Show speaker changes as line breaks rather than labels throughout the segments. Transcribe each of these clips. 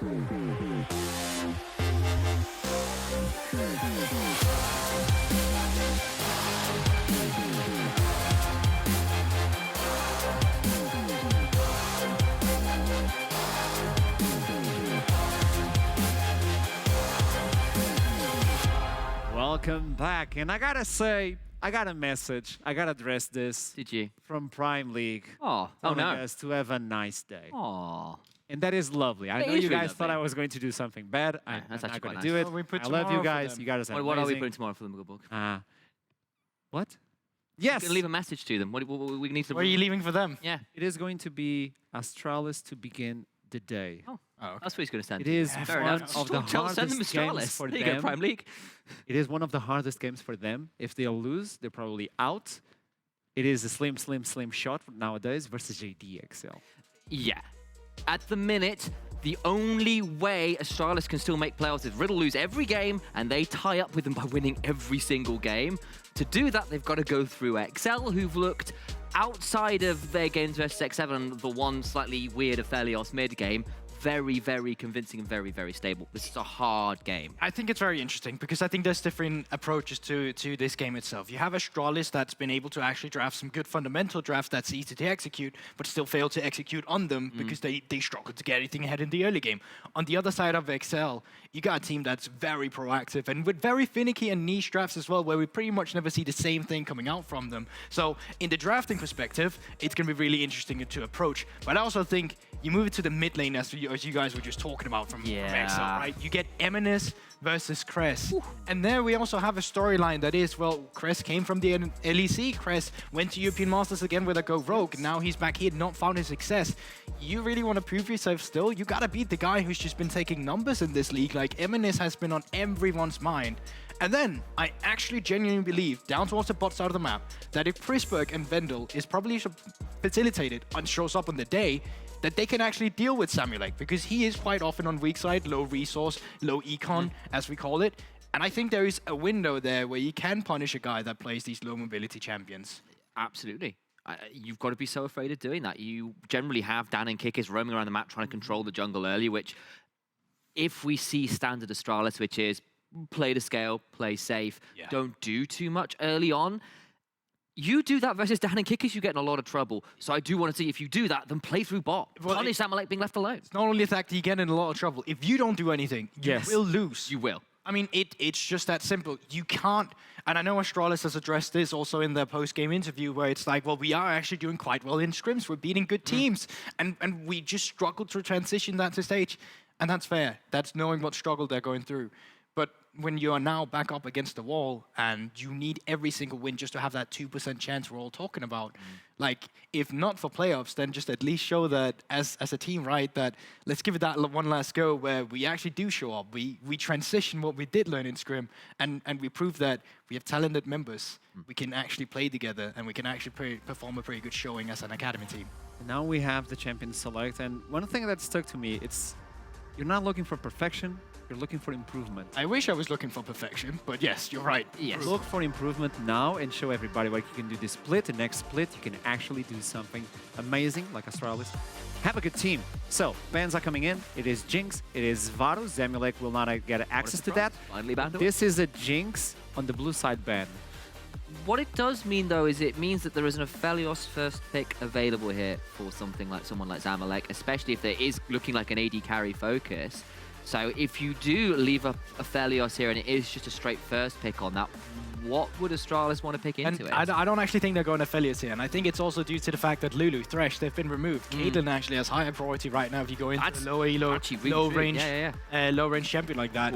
Welcome back, and I gotta say, I got a message. I gotta address this.
Did you?
From Prime League.
Oh
telling
no.
us to have a nice day.
Oh.
And that is lovely. I know you guys thought I was going to do something bad. I'm not going to do it.
Well, we put
I love you
tomorrow for
guys.
them.
You guys are
What are we
amazing.
putting tomorrow for the Muggle book?
What? Yes.
We're gonna leave a message to them. What we need to.
Where are you leaving for them?
Yeah.
It is going to be Astralis to begin the day.
Oh.
Oh, okay.
That's what he's going to send.
It is
Fair
one
enough.
of the
Send them
hardest games
Astralis.
for
There you go,
them.
Prime League.
It is one of the hardest games for them. If they lose, they're probably out. It is a slim shot nowadays versus JDXL.
Yeah. At the minute, the only way Astralis can still make playoffs is Riddle lose every game and they tie up with them by winning every single game. To do that, they've got to go through XL, who've looked outside of their games versus X7 and the one slightly weird Aphelios mid game. Very, very convincing and very, very stable. This is a hard game.
I think it's very interesting because I think there's different approaches to this game itself. You have Astralis that's been able to actually draft some good fundamental drafts that's easy to execute, but still fail to execute on them because they struggle to get anything ahead in the early game. On the other side of XL, you got a team that's very proactive and with very finicky and niche drafts as well, where we pretty much never see the same thing coming out from them. So in the drafting perspective, it's going to be really interesting to approach. But I also think you move it to the mid lane as you guys were just talking about from XL, right? You get Eminus versus Cress. And there we also have a storyline that is, well, Cress came from the NLC. Cress went to European Masters again with a Go Rogue. Now he's back here, not found his success. You really want to prove yourself still? You got to beat the guy who's just been taking numbers in this league. Like, Eminus has been on everyone's mind. And then, I actually genuinely believe, down towards the bot side of the map, that if Prisberg and Vendel is probably facilitated and shows up on the day, that they can actually deal with Samulek, because he is quite often on weak side, low resource, low econ, as we call it. And I think there is a window there where you can punish a guy that plays these low mobility champions.
Absolutely. You've got to be so afraid of doing that. You generally have Dan and Kickers roaming around the map trying to control the jungle early, which if we see standard Astralis, which is play to scale, play safe, don't do too much early on, you do that versus Dan and Kickers, you get in a lot of trouble. So I do want to see if you do that, then play through bot. Punish Samulek being left alone.
It's not only the fact that you get in a lot of trouble. If you don't do anything, you will lose.
You will.
I mean, it's just that simple. You can't, and I know Astralis has addressed this also in their post-game interview where it's like, well, we are actually doing quite well in scrims. We're beating good teams. And we just struggle to transition that to stage. And that's fair. That's knowing what struggle they're going through. But when you are now back up against the wall and you need every single win just to have that 2% chance we're all talking about, like, if not for playoffs, then just at least show that as a team, right, that let's give it that one last go where we actually do show up. We transition what we did learn in Scrim and we prove that we have talented members. We can actually play together and we can actually perform a pretty good showing as an academy team.
Now we have the champion select, and one thing that stuck to me, it's you're not looking for perfection, you're looking for improvement.
I wish I was looking for perfection, but yes, you're right.
Yes.
Look for improvement now and show everybody what you can do this split. The next split, you can actually do something amazing like Astralis. Have a good team. So, bans are coming in. It is Jinx, it is Varus. Zamulek will not get access to that.
Finally banned away.
This is a Jinx on the blue side ban.
What it does mean, though, is it means that there is an Aphelios first pick available here for someone like Zamulek, especially if there is looking like an AD carry focus. So if you do leave a Aphelios here and it is just a straight first pick on that, what would Astralis want to pick into it?
I don't actually think they're going Aphelios here, and I think it's also due to the fact that Lulu, Thresh, they've been removed. Caitlyn actually has higher priority right now if you go into the low elo, low range champion like that.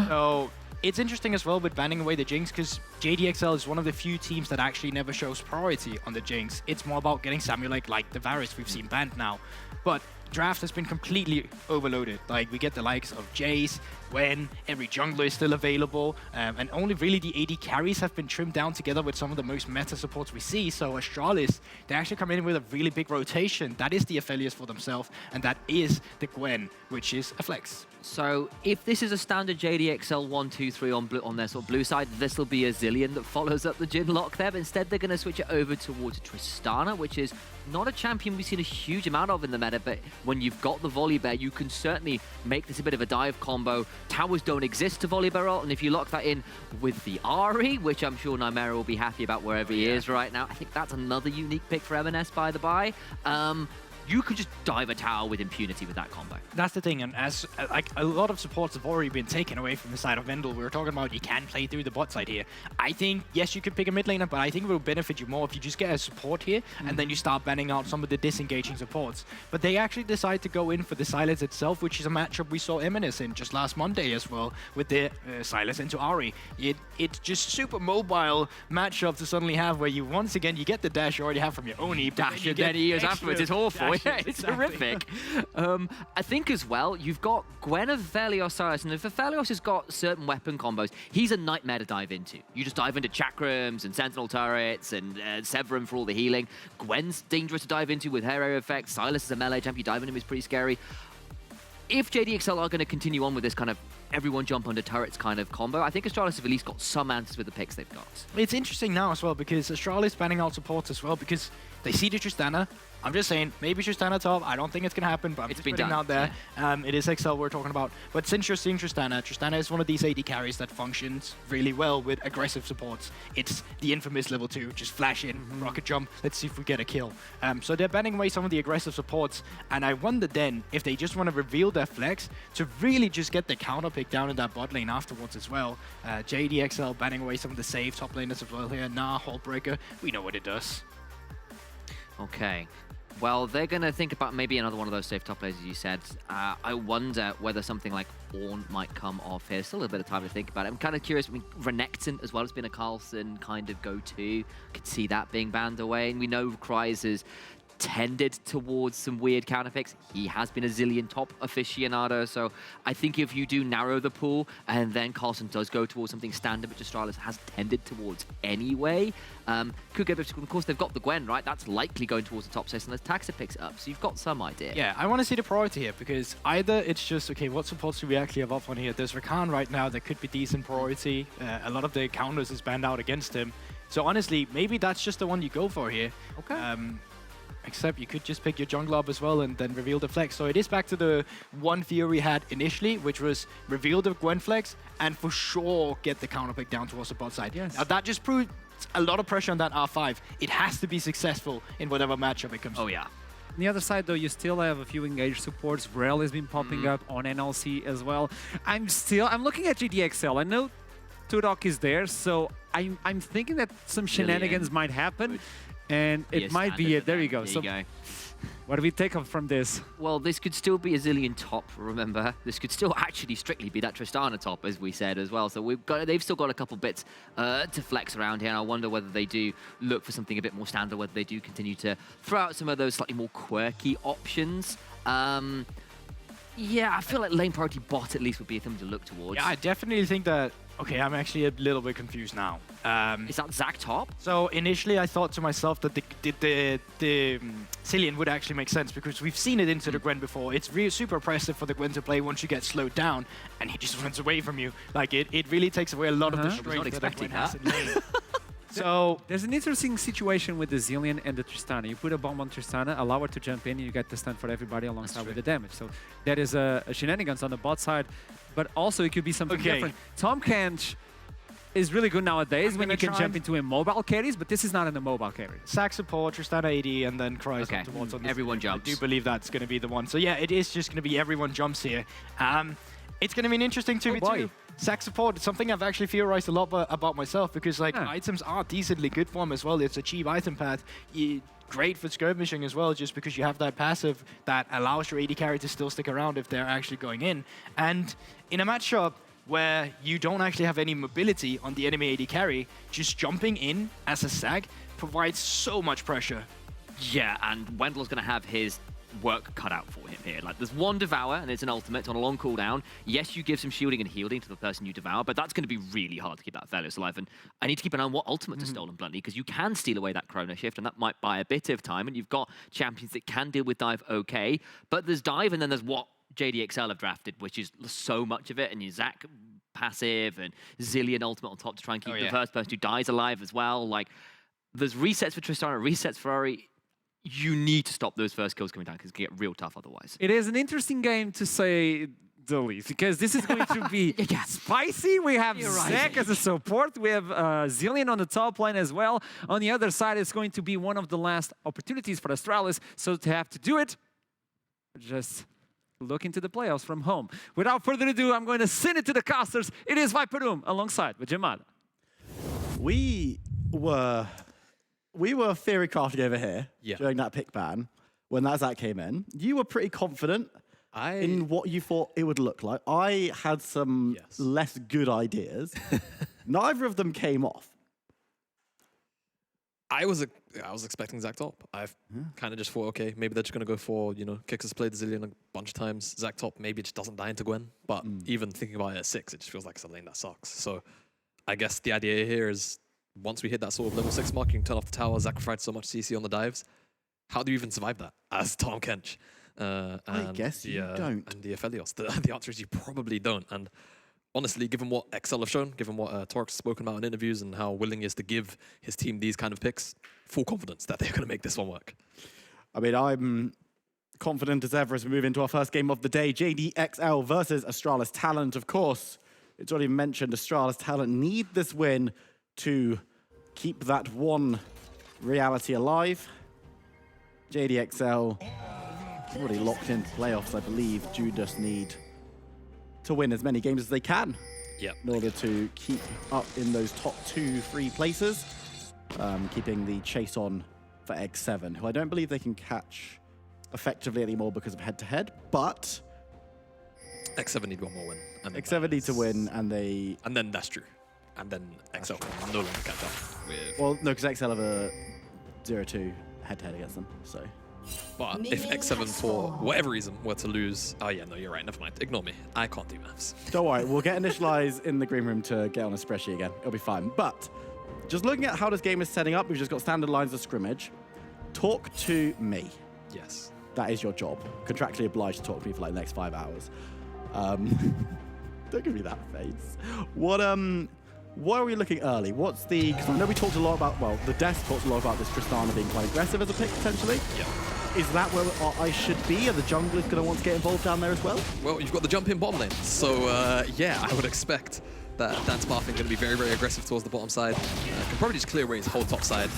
So it's interesting as well with banning away the Jinx, because JDXL is one of the few teams that actually never shows priority on the Jinx. It's more about getting Samulek like the Varus we've seen banned now. But draft has been completely overloaded. Like, we get the likes of Jace, Gwen, every jungler is still available, and only really the AD carries have been trimmed down together with some of the most meta supports we see. So Astralis, they actually come in with a really big rotation. That is the Aphelios for themselves, and that is the Gwen, which is a flex.
So if this is a standard JDXL 1-2-3 on their sort of blue side, this will be a Zillion that follows up the Jhin lock there, but instead they're going to switch it over towards Tristana, which is not a champion we've seen a huge amount of in the meta, but when you've got the Volibear, you can certainly make this a bit of a dive combo. Towers don't exist to Volibear ult, and if you lock that in with the Ahri, which I'm sure Nymera will be happy about wherever he is right now, I think that's another unique pick for M&S, by the by. You could just dive a tower with impunity with that combo.
That's the thing, and as like a lot of supports have already been taken away from the side of Vendel, we were talking about you can play through the bot side here. I think, yes, you could pick a mid laner, but I think it will benefit you more if you just get a support here, and then you start banning out some of the disengaging supports. But they actually decide to go in for the Silas itself, which is a matchup we saw M&S in just last Monday as well, with the Silas into Ahri. It's just super mobile matchup to suddenly have, where you once again, you get the dash you already have from your Oni,
dash and then he is afterwards. It's awful. Yeah, it's horrific. I think as well, you've got Gwen of Aphelios Silas, and if Aphelios has got certain weapon combos, he's a nightmare to dive into. You just dive into Chakrams and Sentinel turrets and Severin for all the healing. Gwen's dangerous to dive into with her area effect. Silas is a melee champ, you dive into him is pretty scary. If JDXL are going to continue on with this kind of everyone jump under turrets kind of combo, I think Astralis have at least got some answers with the picks they've got. It's
interesting now as well, because Astralis banning out supports as well, because they see the Tristana. I'm just saying, maybe Tristana top. I don't think it's going to happen, but I'm just putting it out there. Yeah. It is XL we're talking about. But since you're seeing Tristana, Tristana is one of these AD carries that functions really well with aggressive supports. It's the infamous level 2, just flash in, rocket jump, let's see if we get a kill. So they're banning away some of the aggressive supports, and I wonder then if they just want to reveal their flex to really just get the counter pick down in that bot lane afterwards as well. JDXL banning away some of the safe top laners as well here. Nah, Hullbreaker, we know what it does.
Okay. Well, they're going to think about maybe another one of those safe top players, as you said. I wonder whether something like Ornn might come off here. Still a little bit of time to think about it. I'm kind of curious. I mean, Renekton as well has been a Carlson kind of go-to. Could see that being banned away. And we know Kryze has tended towards some weird counter picks. He has been a Zilean top aficionado, so I think if you do narrow the pool and then Carlson does go towards something standard, which Astralis has tended towards anyway, could get, of course, they've got the Gwen, right? That's likely going towards the top 6 unless Taxa picks it up, so you've got some idea.
Yeah, I want to see the priority here, because either it's just, okay, what supports do we actually have up on here? There's Rakan right now that could be decent priority. A lot of the counters is banned out against him. So honestly, maybe that's just the one you go for here.
Okay.
Except you could just pick your jungler up as well and then reveal the flex. So it is back to the one fear we had initially, which was reveal the Gwen flex and for sure get the counter pick down towards the bot side.
Yes.
Now that just proved a lot of pressure on that R5. It has to be successful in whatever matchup it comes to.
Oh yeah.
On the other side, though, you still have a few engaged supports. Vrel has been popping up on NLC as well. I'm looking at JDXL. I know Turok is there, so I'm thinking that some shenanigans might happen. And it might be it. There you go.
There you go.
What do we take from this?
Well, this could still be a Zilean top, remember? This could still actually strictly be that Tristana top, as we said as well. So they've still got a couple bits to flex around here, and I wonder whether they do look for something a bit more standard, whether they do continue to throw out some of those slightly more quirky options. Yeah, I feel like lane priority bot at least would be something to look towards.
Yeah, I definitely think that... Okay, I'm actually a little bit confused now.
Is that Zac top?
So initially I thought to myself that the Zilean would actually make sense, because we've seen it into the Gwen before. It's really super oppressive for the Gwen to play once you get slowed down and he just runs away from you. Like it really takes away a lot of the strength that the Gwen has in lane. So
there's an interesting situation with the Zilean and the Tristana. You put a bomb on Tristana, allow her to jump in, and you get the stun for everybody alongside with the damage. So that is a shenanigans on the bot side, but also it could be something different. Tom Kench is really good nowadays when you can jump into immobile carries, but this is not an immobile carry.
Sack support, Tristana AD, and then Kryze towards on the
everyone jumps.
I do believe that's going to be the one. So yeah, it is just going to be everyone jumps here. It's going to be an interesting 2v2. Sack support, it's something I've actually theorized a lot about myself, because like items are decently good for him as well. It's a cheap item path. Great for skirmishing as well, just because you have that passive that allows your AD carry to still stick around if they're actually going in. And in a matchup where you don't actually have any mobility on the enemy AD carry, just jumping in as a Sack provides so much pressure.
Yeah, and Wendel's going to have his work cut out for him here. Like, there's one Devour, and it's an ultimate on a long cooldown. Yes, you give some shielding and healing to the person you devour, but that's going to be really hard to keep that Aphelios alive. And I need to keep an eye on what ultimates are stolen bluntly, because you can steal away that Chrono Shift, and that might buy a bit of time, and you've got champions that can deal with dive okay, but there's dive, and then there's what JDXL have drafted, which is so much of it, and you Zac passive, and Zilean ultimate on top to try and keep the first person who dies alive as well. Like, there's resets for Tristana, resets for Ahri. you need to stop those first kills coming down because it can get real tough otherwise.
It is an interesting game to say the least, because this is going to be spicy. We have Zach as a support. We have Zillion on the top lane as well. On the other side, it's going to be one of the last opportunities for Astralis. So to have to do it, just look into the playoffs from home. Without further ado, I'm going to send it to the casters. It is Viperoom alongside with Jamada.
We were theory crafting over here during that pick ban when that Zach came in. You were pretty confident in what you thought it would look like. I had some less good ideas. Neither of them came off.
I was expecting Zach top. I've kind of just thought, okay, maybe they're just going to go for, Kickers played the Zillion a bunch of times. Zach top, maybe it just doesn't die into Gwen. But even thinking about it at 6, it just feels like it's a lane that sucks. So I guess the idea here is once we hit that sort of level 6 mark, you can turn off the tower. Zach provides so much CC on the dives. How do you even survive that as Tahm Kench?
I guess you don't.
And the Aphelios. The answer is you probably don't. And honestly, given what XL have shown, given what Torque's spoken about in interviews and how willing he is to give his team these kind of picks, full confidence that they're going to make this one work.
I mean, I'm confident as ever as we move into our first game of the day. JDXL versus Astralis Talent. Of course, it's already mentioned Astralis Talent need this win to keep that one reality alive. JDXL already locked into playoffs, I believe. Do just need to win as many games as they can in order to keep up in those top 2-3 places, keeping the chase on for X7, who I don't believe they can catch effectively anymore because of head-to-head, but
X7 need one more win.
X7 need to win, and they...
And then that's true. And then XL can no longer catch up with...
Well, no, because XL have a 0-2 head-to-head against them, so...
But if X7 for whatever reason were to lose... Oh yeah, no, you're right, never mind. Ignore me. I can't do maths.
Don't worry, we'll get initialize in the green room to get on a spreadsheet again. It'll be fine. But just looking at how this game is setting up, we've just got standard lines of scrimmage. Talk to me.
Yes.
That is your job. Contractually obliged to talk to me for like the next 5 hours. Don't give me that face. What are we looking early? What's the... Because I know we talked a lot about... Well, the desk talks a lot about this Tristana being quite aggressive as a pick, potentially.
Yeah.
Is that where I should be? Are the junglers going to want to get involved down there as well?
Well, you've got the jump in bottom lane. So, yeah, I would expect that Dance Pathing going to be very, very aggressive towards the bottom side. Can probably just clear away his whole top side.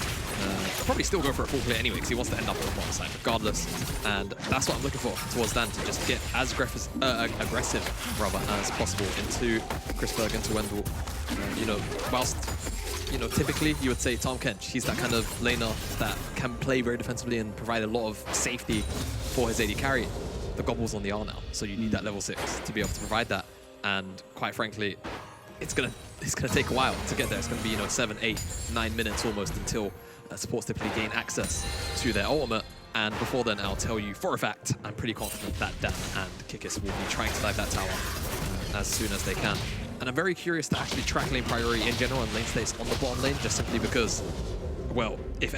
Probably still go for a full clear anyway, because he wants to end up on the bottom side regardless. And that's what I'm looking for towards Dan, to just get as aggressive as possible into Chrisberg, into Wendell. Whilst... typically you would say Tahm Kench, he's that kind of laner that can play very defensively and provide a lot of safety for his AD carry. The Gobble's on the R now, so you need that level 6 to be able to provide that. And quite frankly, it's gonna take a while to get there. It's gonna be 7, 8, 9 minutes almost until supports typically gain access to their ultimate. And before then, I'll tell you for a fact, I'm pretty confident that Dan and Kikis will be trying to dive that tower as soon as they can. And I'm very curious to actually track lane priority in general and lane stays on the bottom lane, just simply because, well, if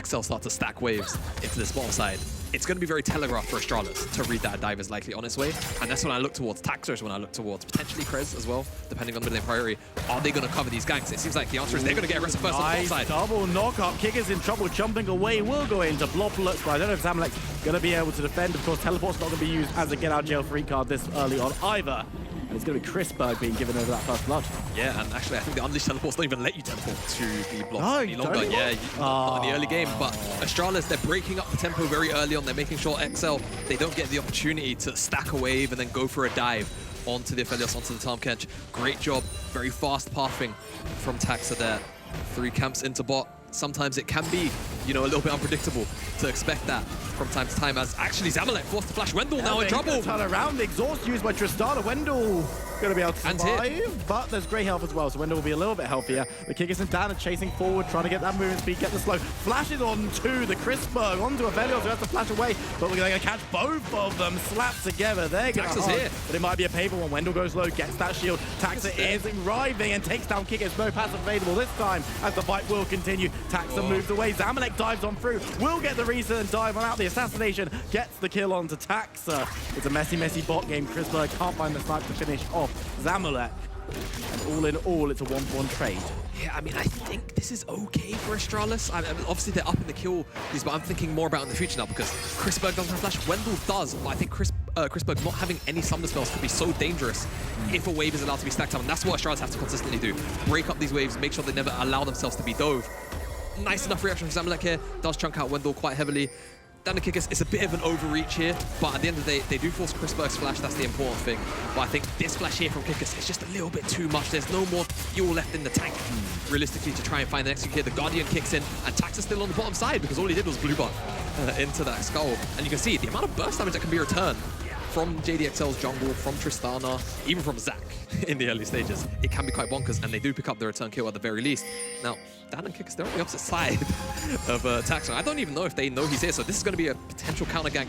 XL start to stack waves into this bottom side, it's going to be very telegraphed for Astralis to read that a dive is likely on its way. And that's when I look towards Taxers, when I look towards potentially Krez as well, depending on the mid lane priority. Are they going to cover these ganks? It seems like the answer is they're going to get aggressive first on the bottom side.
Double knock-up. Kickers in trouble, jumping away. Will go into block looks, but I don't know if Zamalek's going to be able to defend. Of course, teleport's not going to be used as a get-out-jail-free card this early on either. And it's going to be Chrisberg being given over that first blood.
Yeah, and actually, I think the Unleashed teleports don't even let you teleport to the block
no,
any longer. Yeah, not in the early game. But Astralis, they're breaking up the tempo very early on. They're making sure XL, they don't get the opportunity to stack a wave and then go for a dive onto the Aphelios, onto the Tahm Kench. Great job. Very fast pathing from Taxa there. 3 camps into bot. Sometimes it can be, a little bit unpredictable to expect that from time to time, as actually Zamalek forced to flash Wendell now in trouble.
Turn around, exhaust used by Tristana. Wendell going to be able to survive, but there's great health as well, so Wendell will be a little bit healthier. The Kickers and Dan are chasing forward, trying to get that movement speed, get the slow. Flashes onto the Chrisberg, onto Aphelios, who has to flash away, but we're going to catch both of them slapped together. They're going to
here,
but it might be a paper one. Wendell goes low, gets that shield. Taxa is arriving and takes down Kickers. No pass available this time, as the fight will continue. Taxa moves away. Zamalek dives on through, will get the reset and dive on out. The assassination gets the kill onto Taxa. It's a messy, messy bot game. Chrisberg can't find the snipe to finish off Zamalek. And all in all, it's a 1-for-1 trade.
here, I mean, I think this is okay for Astralis. I mean, obviously, they're up in the kill, but I'm thinking more about in the future now because Chrisberg doesn't have flash. Wendell does, but I think Chrisberg not having any summoner spells could be so dangerous if a wave is allowed to be stacked up. And that's what Astralis have to consistently do. Break up these waves, make sure they never allow themselves to be dove. Nice enough reaction from Zamalek here. Does chunk out Wendell quite heavily. Down to Kikis, it's a bit of an overreach here, but at the end of the day, they do force Chrisberg's flash, that's the important thing. But I think this flash here from Kikis is just a little bit too much. There's no more fuel left in the tank, realistically, to try and find the next here. The Guardian kicks in, and Tax is still on the bottom side because all he did was blue buff into that skull. And you can see the amount of burst damage that can be returned from JDXL's jungle, from Tristana, even from Zac in the early stages. It can be quite bonkers, and they do pick up the return kill at the very least. Now, Dan and Kikis, they're on the opposite side of Tax. I don't even know if they know he's here, so this is going to be a potential counter gank.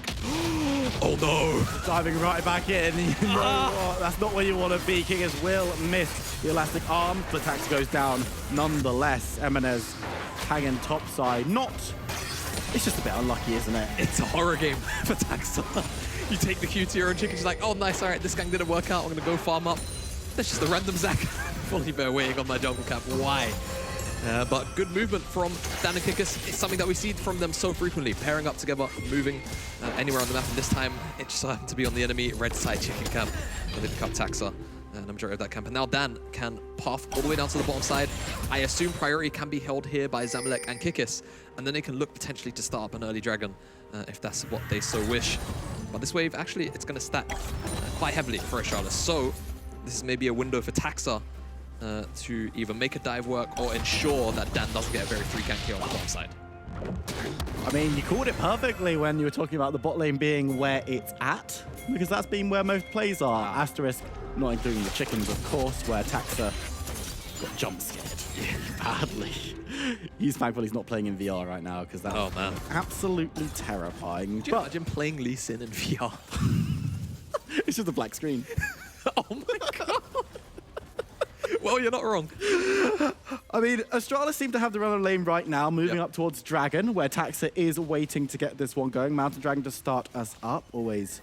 Oh no!
Diving right back in. You know what? That's not where you want to be. Kikis will miss the elastic arm, but Tax goes down nonetheless. Eminez hanging topside. It's just a bit unlucky, isn't it?
It's a horror game for Tax. You take the Q to your own chicken, she's like, oh nice, all right, this gang didn't work out, I'm gonna go farm up. That's just a random Zac. Fully bear waiting on my jungle cap, why? But good movement from Dan and Kikis. It's something that we see from them so frequently, pairing up together, moving anywhere on the map. And this time, it just happened to be on the enemy red side chicken camp, where they pick up Taxa and the majority of that camp. And now Dan can path all the way down to the bottom side. I assume priority can be held here by Zamalek and Kikis, and then they can look potentially to start up an early dragon if that's what they so wish. But this wave, actually, it's going to stack quite heavily for Astralis. So this is maybe a window for Taxa to either make a dive work or ensure that Dan doesn't get a very free gank here on the bottom side.
I mean, you called it perfectly when you were talking about the bot lane being where it's at, because that's been where most plays are. Asterisk, not including the chickens, of course, where Taxa got jump scared badly. He's thankful he's not playing in VR right now, because that's absolutely terrifying.
Could you imagine playing Lee Sin in VR?
It's just a black screen.
Oh my god. Well, you're not wrong.
I mean, Astralis seem to have the runner lane right now, moving up towards Dragon, where Taxa is waiting to get this one going. Mountain Dragon to start us up, always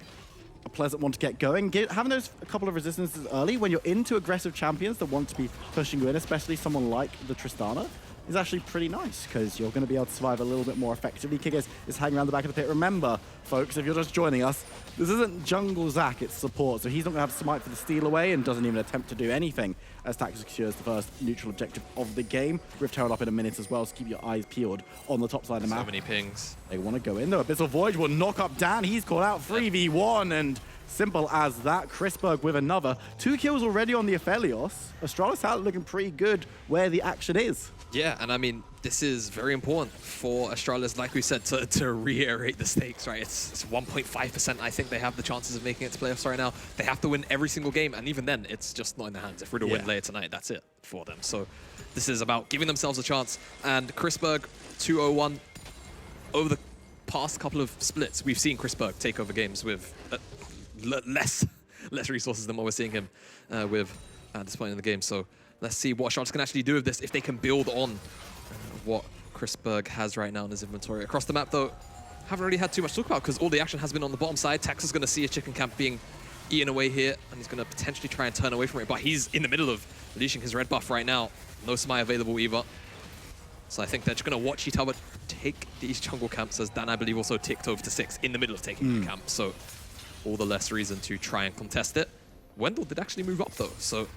a pleasant one to get going. Having those a couple of resistances early when you're into aggressive champions that want to be pushing you in, especially someone like the Tristana, is actually pretty nice, because you're going to be able to survive a little bit more effectively. Kikis is hanging around the back of the pit. Remember, folks, if you're just joining us, this isn't jungle Zac, it's support, so he's not going to have smite for the steal away and doesn't even attempt to do anything as Tax secures the first neutral objective of the game. Rift Herald up in a minute as well, so keep your eyes peeled on the top side of the map.
So many pings.
They want to go in, though. Abyssal Voyage will knock up Dan. He's called out 3v1, and simple as that. Chrisberg with another. 2 kills already on the Aphelios. Astralis out looking pretty good where the action is.
Yeah, and I mean, this is very important for Astralis, like we said, to reiterate the stakes, right? It's 1.5%. I think they have the chances of making it to playoffs right now. They have to win every single game, and even then, it's just not in their hands. If we're to win later tonight, that's it for them. So this is about giving themselves a chance. And Chrisberg, 2-0-1. Over the past couple of splits, we've seen Chrisberg take over games with less resources than what we're seeing him with at this point in the game. So let's see what Astralis can actually do with this, if they can build on what Chrisberg has right now in his inventory. Across the map, though, haven't really had too much to talk about because all the action has been on the bottom side. Tex is going to see a chicken camp being eaten away here, and he's going to potentially try and turn away from it, but he's in the middle of unleashing his red buff right now. No Smite available either. So I think they're just going to watch each other take these jungle camps, as Dan, I believe, also ticked over to 6 in the middle of taking the camp. So all the less reason to try and contest it. Wendell did actually move up, though, so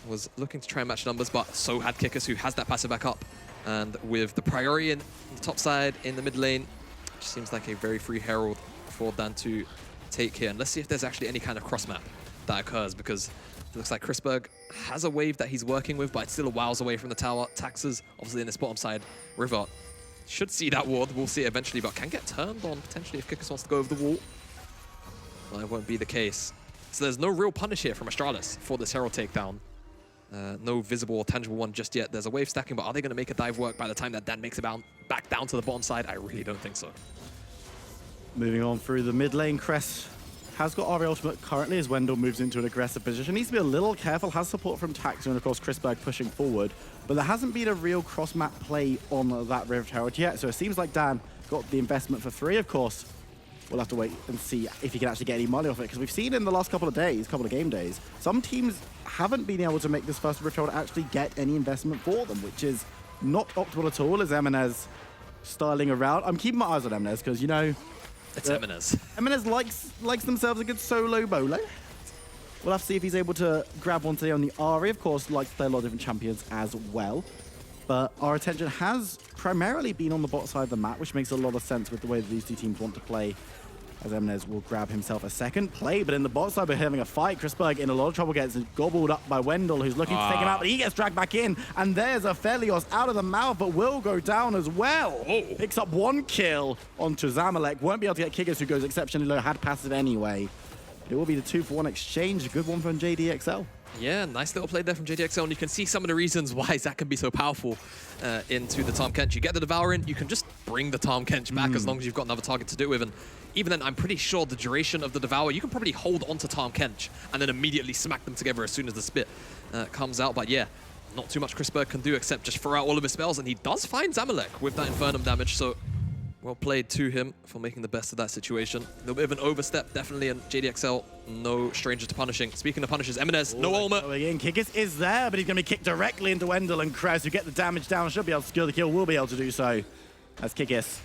was looking to try and match numbers, but so had Kikis, who has that passive back up. And with the priority in the top side, in the mid lane, which seems like a very free herald for Dan to take here. And let's see if there's actually any kind of cross map that occurs, because it looks like Chrisberg has a wave that he's working with, but it's still a whiles away from the tower. Taxes, obviously in this bottom side river, should see that ward. We'll see it eventually, but can get turned on potentially if Kikis wants to go over the wall. Well, it won't be the case. So there's no real punish here from Astralis for this herald takedown. No visible or tangible one just yet. There's a wave stacking, but are they going to make a dive work by the time that Dan makes it back down to the bottom side? I really don't think so.
Moving on through the mid lane, Crest has got RV ultimate currently as Wendell moves into an aggressive position. Needs to be a little careful, has support from Taxer and of course Chrisberg pushing forward, but there hasn't been a real cross-map play on that Rift Herald yet, so it seems like Dan got the investment for free, of course. we'll have to wait and see if he can actually get any money off it. Because we've seen in the last couple of game days, some teams haven't been able to make this first Rift Herald actually get any investment for them, which is not optimal at all as Eminez styling around. I'm keeping my eyes on Eminez because, you know,
It's Eminez.
Eminez likes themselves a good solo bolo. We'll have to see if he's able to grab one today on the Ari. Of course, likes to play a lot of different champions as well. But our attention has primarily been on the bot side of the map, which makes a lot of sense with the way that these two teams want to play. As Eminez will grab himself a second play, but in the bot side we're having a fight. Chrisberg in a lot of trouble, gets gobbled up by Wendell, who's looking to take him out, but he gets dragged back in. And there's a Felios out of the mouth, but will go down as well. Picks up one kill onto Zamalek. Won't be able to get Kickers, who goes exceptionally low, had passive anyway. It will be the 2-for-1 exchange. A good one from JDXL.
Yeah, nice little play there from JDXL, and you can see some of the reasons why Zach can be so powerful into the Tahm Kench. You get the Devour in, you can just bring the Tahm Kench back as long as you've got another target to do it with, and even then, I'm pretty sure the duration of the Devour, you can probably hold onto Tahm Kench and then immediately smack them together as soon as the spit comes out. But yeah, not too much Chrisberg can do except just throw out all of his spells, and he does find Zamalek with that Infernum damage, so well played to him for making the best of that situation. A little bit of an overstep, definitely, and JDXL, no stranger to punishing. Speaking of punishes, Eminez, no ultimate.
Going in, Kickers is there, but he's going to be kicked directly into Wendell and Krez, who get the damage down. Should be able to secure the kill, will be able to do so. As Kickers,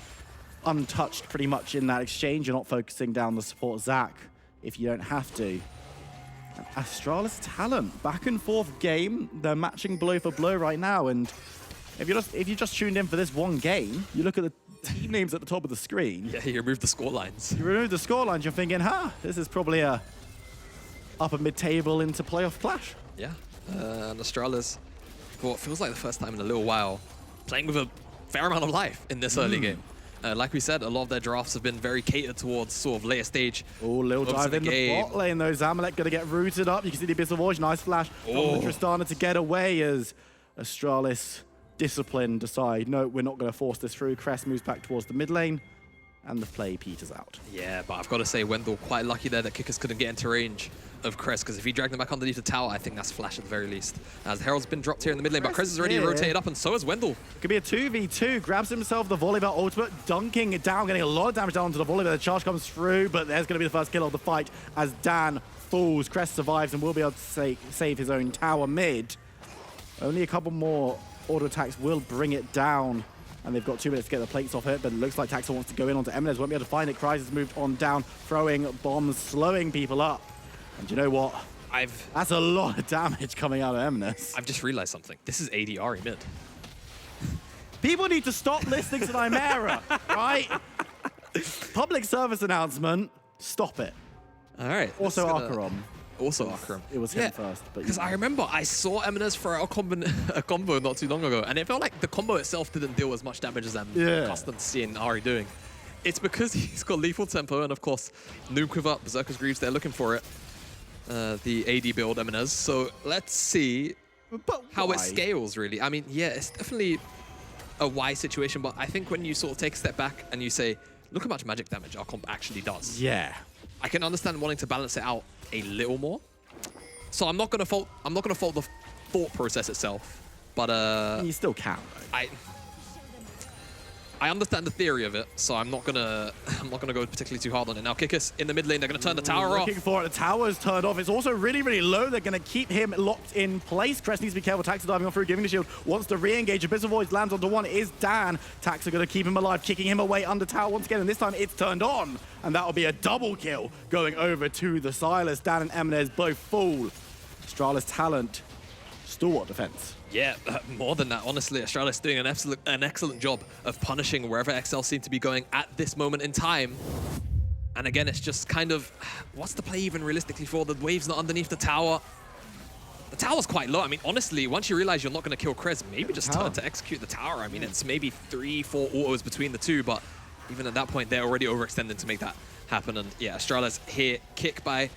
untouched pretty much in that exchange. You're not focusing down the support Zach if you don't have to. And Astralis talent, back and forth game. They're matching blow for blow right now, and if you just tuned in for this one game, you look at the team names at the top of the screen.
Yeah, you remove the score lines.
You remove the score lines, you're thinking, this is probably a upper mid-table into playoff clash.
Yeah, and Astralis, for what feels like the first time in a little while, playing with a fair amount of life in this early game. Like we said, a lot of their drafts have been very catered towards sort of later stage.
Oh, little dive in the bot lane though. Zamalek gonna get rooted up. You can see the Abyssal Voyage, nice flash from the Tristana to get away as Astralis, disciplined, decide, no, we're not going to force this through. Crest moves back towards the mid lane, and the play peters out.
Yeah, but I've got to say, Wendell quite lucky there that Kickers couldn't get into range of Crest, because if he dragged them back underneath the tower, I think that's flash at the very least. As Herald's been dropped here in the mid lane, but Crest is already rotated up, and so is Wendell.
Could be a 2v2, grabs himself the Volibear ultimate, dunking it down, getting a lot of damage down onto the Volibear. The charge comes through, but there's going to be the first kill of the fight as Dan falls. Crest survives and will be able to save his own tower mid. Only a couple more auto attacks will bring it down, and they've got 2 minutes to get the plates off it, but it looks like Taxa wants to go in onto Eminez, won't be able to find it. Kryze has moved on down, throwing bombs, slowing people up. And you know what? That's a lot of damage coming out of Eminez.
I've just realized something. This is AD mid.
People need to stop listening to Nymera, right? Public service announcement, stop it.
All right.
Also Akarom.
Also Akarom.
It was him first.
Because I remember I saw Eminez throw out a combo not too long ago, and it felt like the combo itself didn't deal as much damage as I'm accustomed to seeing Ari doing. It's because he's got lethal tempo, and of course, Noob Quiver, Berserker's Greaves, they're looking for it. The AD build Eminez. So let's see how it scales, really. I mean, yeah, it's definitely a wise situation, but I think when you sort of take a step back and you say, look how much magic damage our comp actually does.
Yeah.
I can understand wanting to balance it out a little more. So I'm not gonna fault the thought process itself, but
you still can though.
I understand the theory of it, so I'm not gonna go particularly too hard on it. Now Kickers in the mid lane, they're gonna turn the tower off.
Looking for it, the tower's turned off. It's also really, really low. They're gonna keep him locked in place. Crest needs to be careful. Taxa diving on through, giving the shield. Wants to re-engage. Abyssal Void lands onto one. It is Dan. Taxa gonna keep him alive, kicking him away under tower once again, and this time it's turned on. And that'll be a double kill going over to the Silas. Dan and Eminez both fall. Astralis talent, stalwart defense.
Yeah, more than that, honestly. Astralis doing an excellent job of punishing wherever XL seem to be going at this moment in time. And again, it's just kind of, what's the play even realistically for? The wave's not underneath the tower. The tower's quite low. I mean, honestly, once you realize you're not going to kill Krez, maybe just turn to execute the tower. I mean, it's maybe 3-4 autos between the two, but even at that point, they're already overextended to make that happen. And yeah, Astralis here, kick by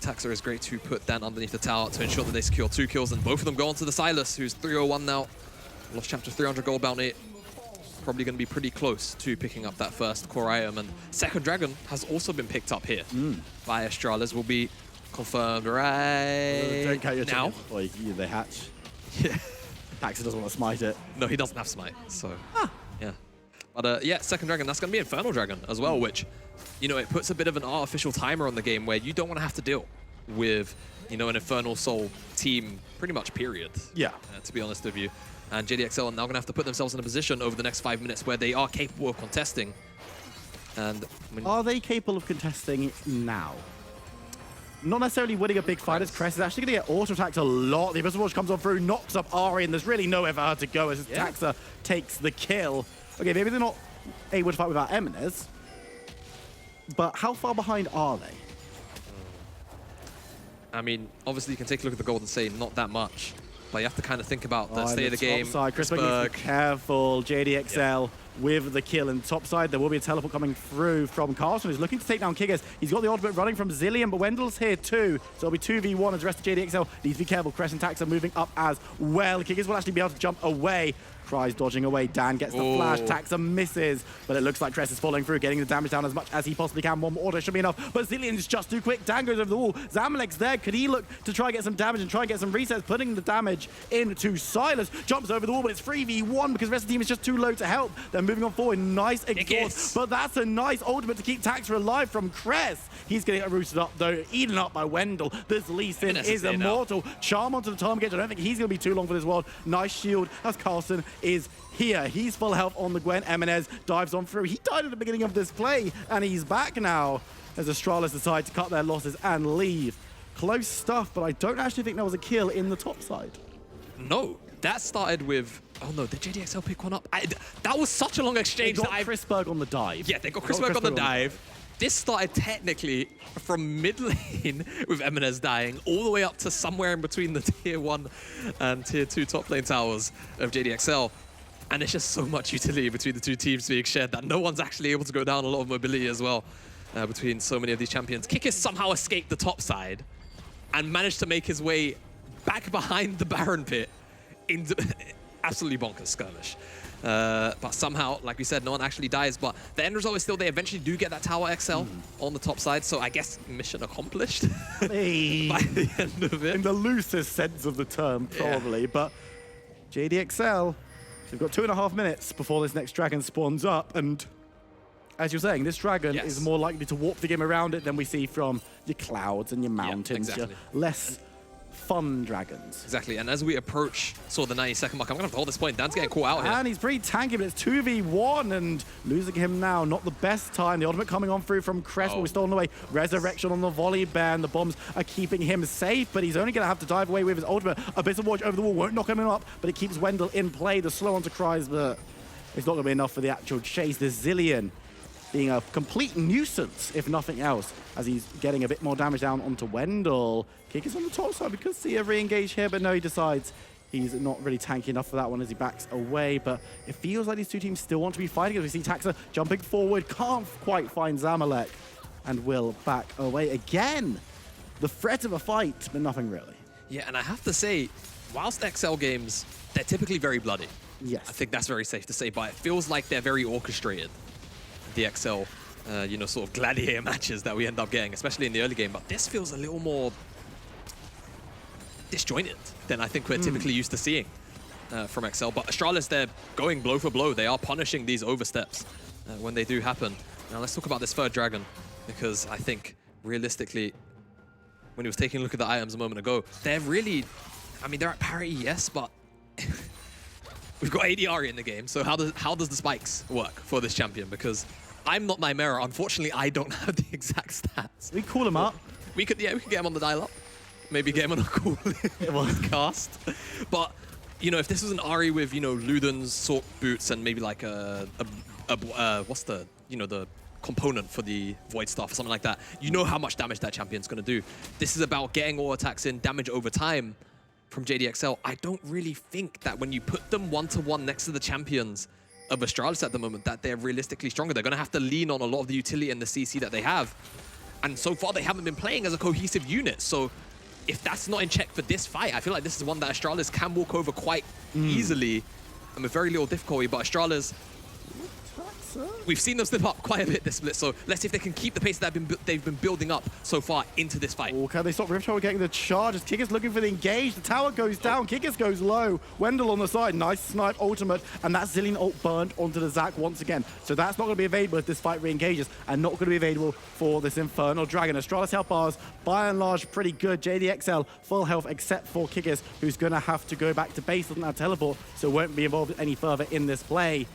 Taxa is great to put Dan underneath the tower to ensure that they secure 2 kills, and both of them go on to the Silas, who's 301 now. Lost chapter 300 gold bounty. Probably going to be pretty close to picking up that first core item, and second dragon has also been picked up here by Astralis. Will be confirmed right
Don't count your
now.
They hatch.
Yeah.
Taxa doesn't want to smite it.
No, he doesn't have smite, so yeah. But yeah, second dragon, that's going to be Infernal Dragon as well, which you know, it puts a bit of an artificial timer on the game where you don't want to have to deal with, you know, an Infernal Soul team pretty much, period.
Yeah.
To be honest with you. And JDXL are now going to have to put themselves in a position over the next 5 minutes where they are capable of contesting. And
are they capable of contesting now? Not necessarily winning a big fight, as Cress is actually going to get auto-attacked a lot. The Abyssal Watch comes on through, knocks up Ari, and there's really nowhere for her to go as Taxa takes the kill. Okay, maybe they're not able to fight without Eminez, but how far behind are they?
I mean, obviously you can take a look at the gold and say not that much, but you have to kind of think about the state of the game.
Chris needs to be careful. JDXL with the kill in top side. There will be a teleport coming through from Carlson, who's looking to take down Kiggers. He's got the ultimate running from Zillion, but Wendell's here too. So it'll be 2v1 as the rest of JDXL needs to be careful. Cress and Tax are moving up as well. Kiggers will actually be able to jump away. Tries dodging away. Dan gets the flash. Taxa misses, but it looks like Cress is following through, getting the damage down as much as he possibly can. One more order should be enough, but Zillion's just too quick. Dan goes over the wall. Zamalek's there. Could he look to try and get some damage and try and get some resets, putting the damage into Silas? Jumps over the wall, but it's 3v1 because the rest of the team is just too low to help. They're moving on forward. Nice exhaust, but that's a nice ultimate to keep Taxa alive from Cress. He's getting rooted up though, eaten up by Wendell. This Lee Sin is immortal. Charm onto the target. I don't think he's going to be too long for this world. Nice shield as Carlson is here. He's full health on the Gwen. Eminez dives on through. He died at the beginning of this play, and he's back now as Astralis decide to cut their losses and leave. Close stuff, but I don't actually think there was a kill in the top side.
No, that started with... Oh no, did JDXL pick one up? That was such a long exchange.
They got Chrisberg on the dive.
Yeah, they got Chrisberg on the dive. This started technically from mid lane with Eminez dying all the way up to somewhere in between the tier 1 and tier 2 top lane towers of JDXL. And it's just so much utility between the two teams being shared that no one's actually able to go down. A lot of mobility as well between so many of these champions. Kikis somehow escaped the top side and managed to make his way back behind the Baron pit into absolutely bonkers skirmish. But somehow, like we said, no one actually dies. But the end result is still they eventually do get that Tower XL on the top side. So I guess mission accomplished by the end of it.
In the loosest sense of the term, probably. But JDXL, they've got 2.5 minutes before this next dragon spawns up. And as you're saying, this dragon is more likely to warp the game around it than we see from your clouds and your mountains. Your less fun dragons.
Exactly, and as we approach the 90-second mark, I'm going to have to hold this point. Dan's getting caught out here.
And he's pretty tanky, but it's 2v1, and losing him now, not the best time. The ultimate coming on through from Cress, but we're stolen away. Resurrection on the volley bear, and the bombs are keeping him safe, but he's only going to have to dive away with his ultimate. Abyssal Watch over the wall won't knock him up, but it keeps Wendell in play. The slow onto Cries, but it's not going to be enough for the actual chase. The Zillion being a complete nuisance, if nothing else, as he's getting a bit more damage down onto Wendell. Kick is on the top side. We could see a re-engage here, but no, he decides he's not really tanky enough for that one as he backs away. But it feels like these two teams still want to be fighting, as we see Taxa jumping forward, can't quite find Zamalek, and will back away again. The threat of a fight, but nothing really.
Yeah, and I have to say, whilst XL games, they're typically very bloody.
Yes.
I think that's very safe to say, but it feels like they're very orchestrated. The XL, sort of gladiator matches that we end up getting, especially in the early game. But this feels a little more disjointed than I think we're typically used to seeing from XL. But Astralis, they're going blow for blow. They are punishing these oversteps when they do happen. Now let's talk about this third dragon, because I think realistically, when he was taking a look at the items a moment ago, they're really, I mean, they're at parity, yes, but we've got ADR in the game. So how does the spikes work for this champion? Because I'm not Nymera. Unfortunately, I don't have the exact stats.
We call him up.
We could get him on the dial-up. Maybe get him on a cool cast. But, if this was an Ahri with, Luden's Sork boots and maybe like what's the, the component for the Void Staff or something like that, you know how much damage that champion's going to do. This is about getting all attacks in, damage over time from JDXL. I don't really think that when you put them one-to-one next to the champions of Astralis at the moment, that they're realistically stronger. They're going to have to lean on a lot of the utility and the CC that they have. And so far, they haven't been playing as a cohesive unit. So if that's not in check for this fight, I feel like this is one that Astralis can walk over quite easily and with very little difficulty. But Astralis we've seen them slip up quite a bit this split, so let's see if they can keep the pace that they've been building up so far into this fight.
Oh, can they stop Rift getting the charge? As Kickers looking for the engage. The tower goes down. Kickers goes low. Wendell on the side. Nice snipe ultimate. And that Zillion ult burned onto the Zac once again. So that's not going to be available if this fight re-engages, and not going to be available for this Infernal Dragon. Astralis health bars, by and large, pretty good. JDXL, full health, except for Kickers, who's going to have to go back to base. Doesn't have teleport, so won't be involved any further in this play.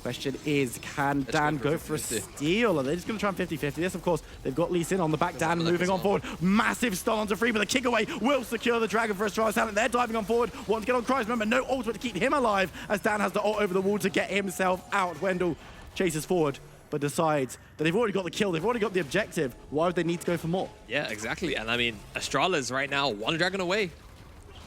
Question is, can Dan go for a steal? Are they just going to try and 50-50 this? Of course, they've got Lee Sin on the back. Dan moving on forward. Massive stun onto Free, but the kick away will secure the Dragon for Astralis talent. They're diving on forward. Want to get on Kryze. Remember, no ultimate to keep him alive, as Dan has the ult over the wall to get himself out. Wendell chases forward, but decides that they've already got the kill. They've already got the objective. Why would they need to go for more?
Yeah, exactly. And I mean, Astralis right now, one Dragon away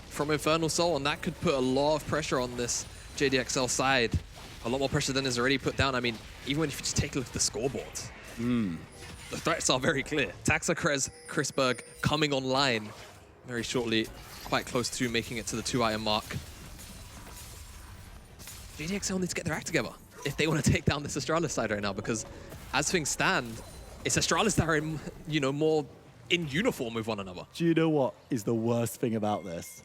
from Infernal Soul, and that could put a lot of pressure on this JDXL side. A lot more pressure than is already put down. I mean, even if you just take a look at the scoreboards, the threats are very clear. Taxa, Krez, Chrisberg coming online very shortly, quite close to making it to the 2-item mark. JDXL needs to get their act together if they want to take down this Astralis side right now, because as things stand, it's Astralis that are in, you know, more in uniform with one another.
Do you know what is the worst thing about this?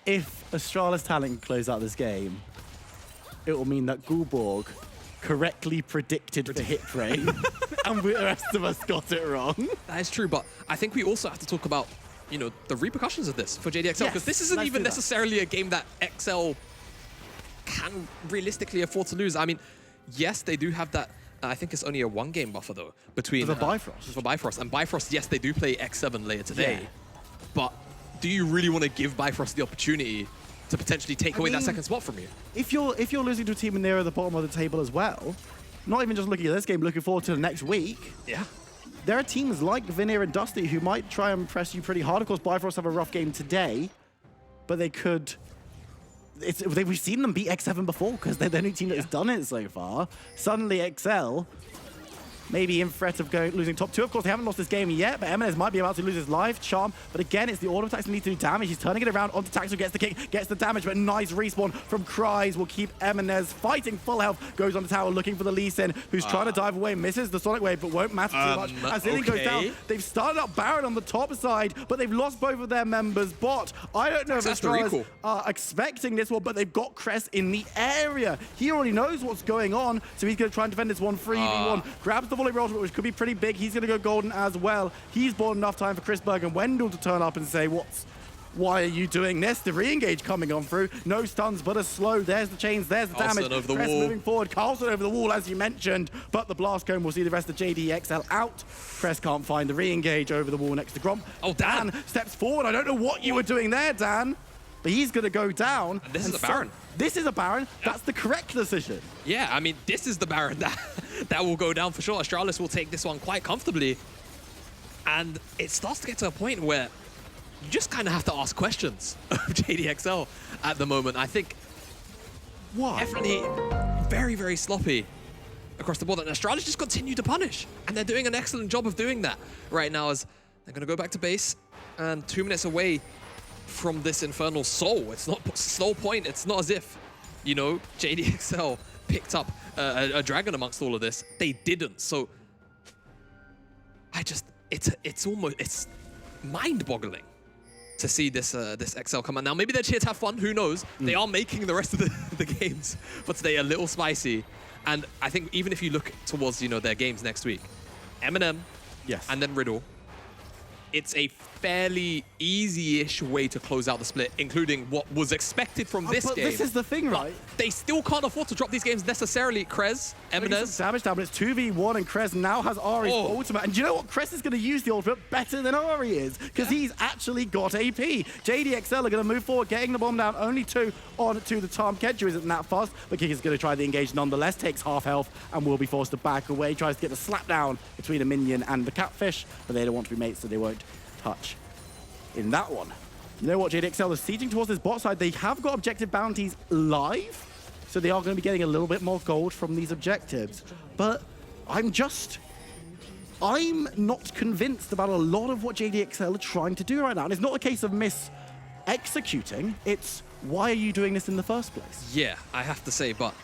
If Astralis talent can close out this game, it will mean that Gulborg correctly predicted the hit rate, and the rest of us got it wrong.
That is true, but I think we also have to talk about, you know, the repercussions of this for JDXL, because this isn't even necessarily a game that XL can realistically afford to lose. I mean, yes, they do have that. I think it's only a 1-game buffer though between
for Bifrost.
For Bifrost, and Bifrost, yes, they do play X7 later today, but do you really want to give Bifrost the opportunity to potentially take away that second spot from you?
If you're losing to a team near the bottom of the table as well, not even just looking at this game, looking forward to the next week. Yeah. There are teams like Veneer and Dusty who might try and press you pretty hard. Of course, Bifrost have a rough game today, but they could. We've seen them beat X7 before because they're the only team that has done it so far. Suddenly, XL maybe in threat of losing top 2. Of course, they haven't lost this game yet, but Eminez might be about to lose his life. Charm, but again, it's the auto attacks that need to do damage. He's turning it around onto Tax, who gets the kick, gets the damage, but nice respawn from Kryze will keep Eminez fighting full health. Goes on the tower looking for the Lee Sin, who's trying to dive away, misses the Sonic Wave, but won't matter too much as Zillion goes down. They've started up Baron on the top side, but they've lost both of their members. Bot, I don't know if Astralis are expecting this one, but they've got Crest in the area. He already knows what's going on, so he's going to try and defend this one 3v1. Grabs the volley roll, which could be pretty big. He's going to go golden as well. He's bought enough time for Chrisberg and Wendell to turn up and say, why are you doing this? The re-engage coming on through. No stuns, but a slow. There's the chains, there's the damage.
Over the
Crest
wall.
moving forward. Carlson over the wall, as you mentioned, but the blast cone will see the rest of JDXL out. Crest can't find the re-engage over the wall next to Gromp.
Oh, Dan
steps forward. I don't know what you were doing there, Dan, but he's going to go down.
And this is a Baron.
This is a Baron. That's the correct decision.
Yeah, I mean, this is the Baron that will go down for sure. Astralis will take this one quite comfortably. And it starts to get to a point where you just kind of have to ask questions of JDXL at the moment. I think definitely very, very sloppy across the board. And Astralis just continue to punish. And they're doing an excellent job of doing that right now, as they're going to go back to base. And 2 minutes away from this Infernal Soul. It's not slow point. It's not as if, you know, JDXL picked up a dragon amongst all of this. They didn't. So it's mind-boggling to see this XL come out. Now, maybe they're here to have fun. Who knows? They are making the rest of the games for today a little spicy. And I think even if you look towards, you know, their games next week, Eminem, and then Riddle, it's a fairly easy-ish way to close out the split, including what was expected from this game.
This is the thing, right?
They still can't afford to drop these games necessarily. Krez, Eminez.
Damage down, but it's 2v1, and Krez now has Ari's ultimate. And do you know what? Krez is going to use the ultimate better than Ari is, because he's actually got AP. JDXL are going to move forward, getting the bomb down. Only 2 on to the Tom. Kedju isn't that fast, but Kick is going to try the engage nonetheless. Takes half health and will be forced to back away. Tries to get the slap down between a minion and the catfish, but they don't want to be mates, so they won't touch in that one. You know what, JDXL is sieging towards this bot side. They have got objective bounties live, so they are going to be getting a little bit more gold from these objectives. But I'm not convinced about a lot of what JDXL are trying to do right now. And it's not a case of executing, it's why are you doing this in the first place?
Yeah, I have to say, but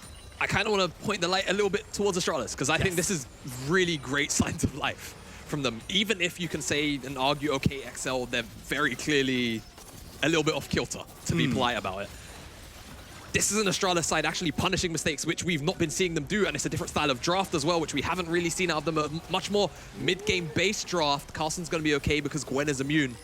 I kind of want to point the light a little bit towards Astralis, because I think this is really great signs of life from them. Even if you can say and argue, okay, XL, they're very clearly a little bit off kilter, to be polite about it. This is an Astralis side actually punishing mistakes, which we've not been seeing them do, and it's a different style of draft as well, which we haven't really seen out of them. A much more mid-game base draft. Carlsen's going to be okay because Gwen is immune.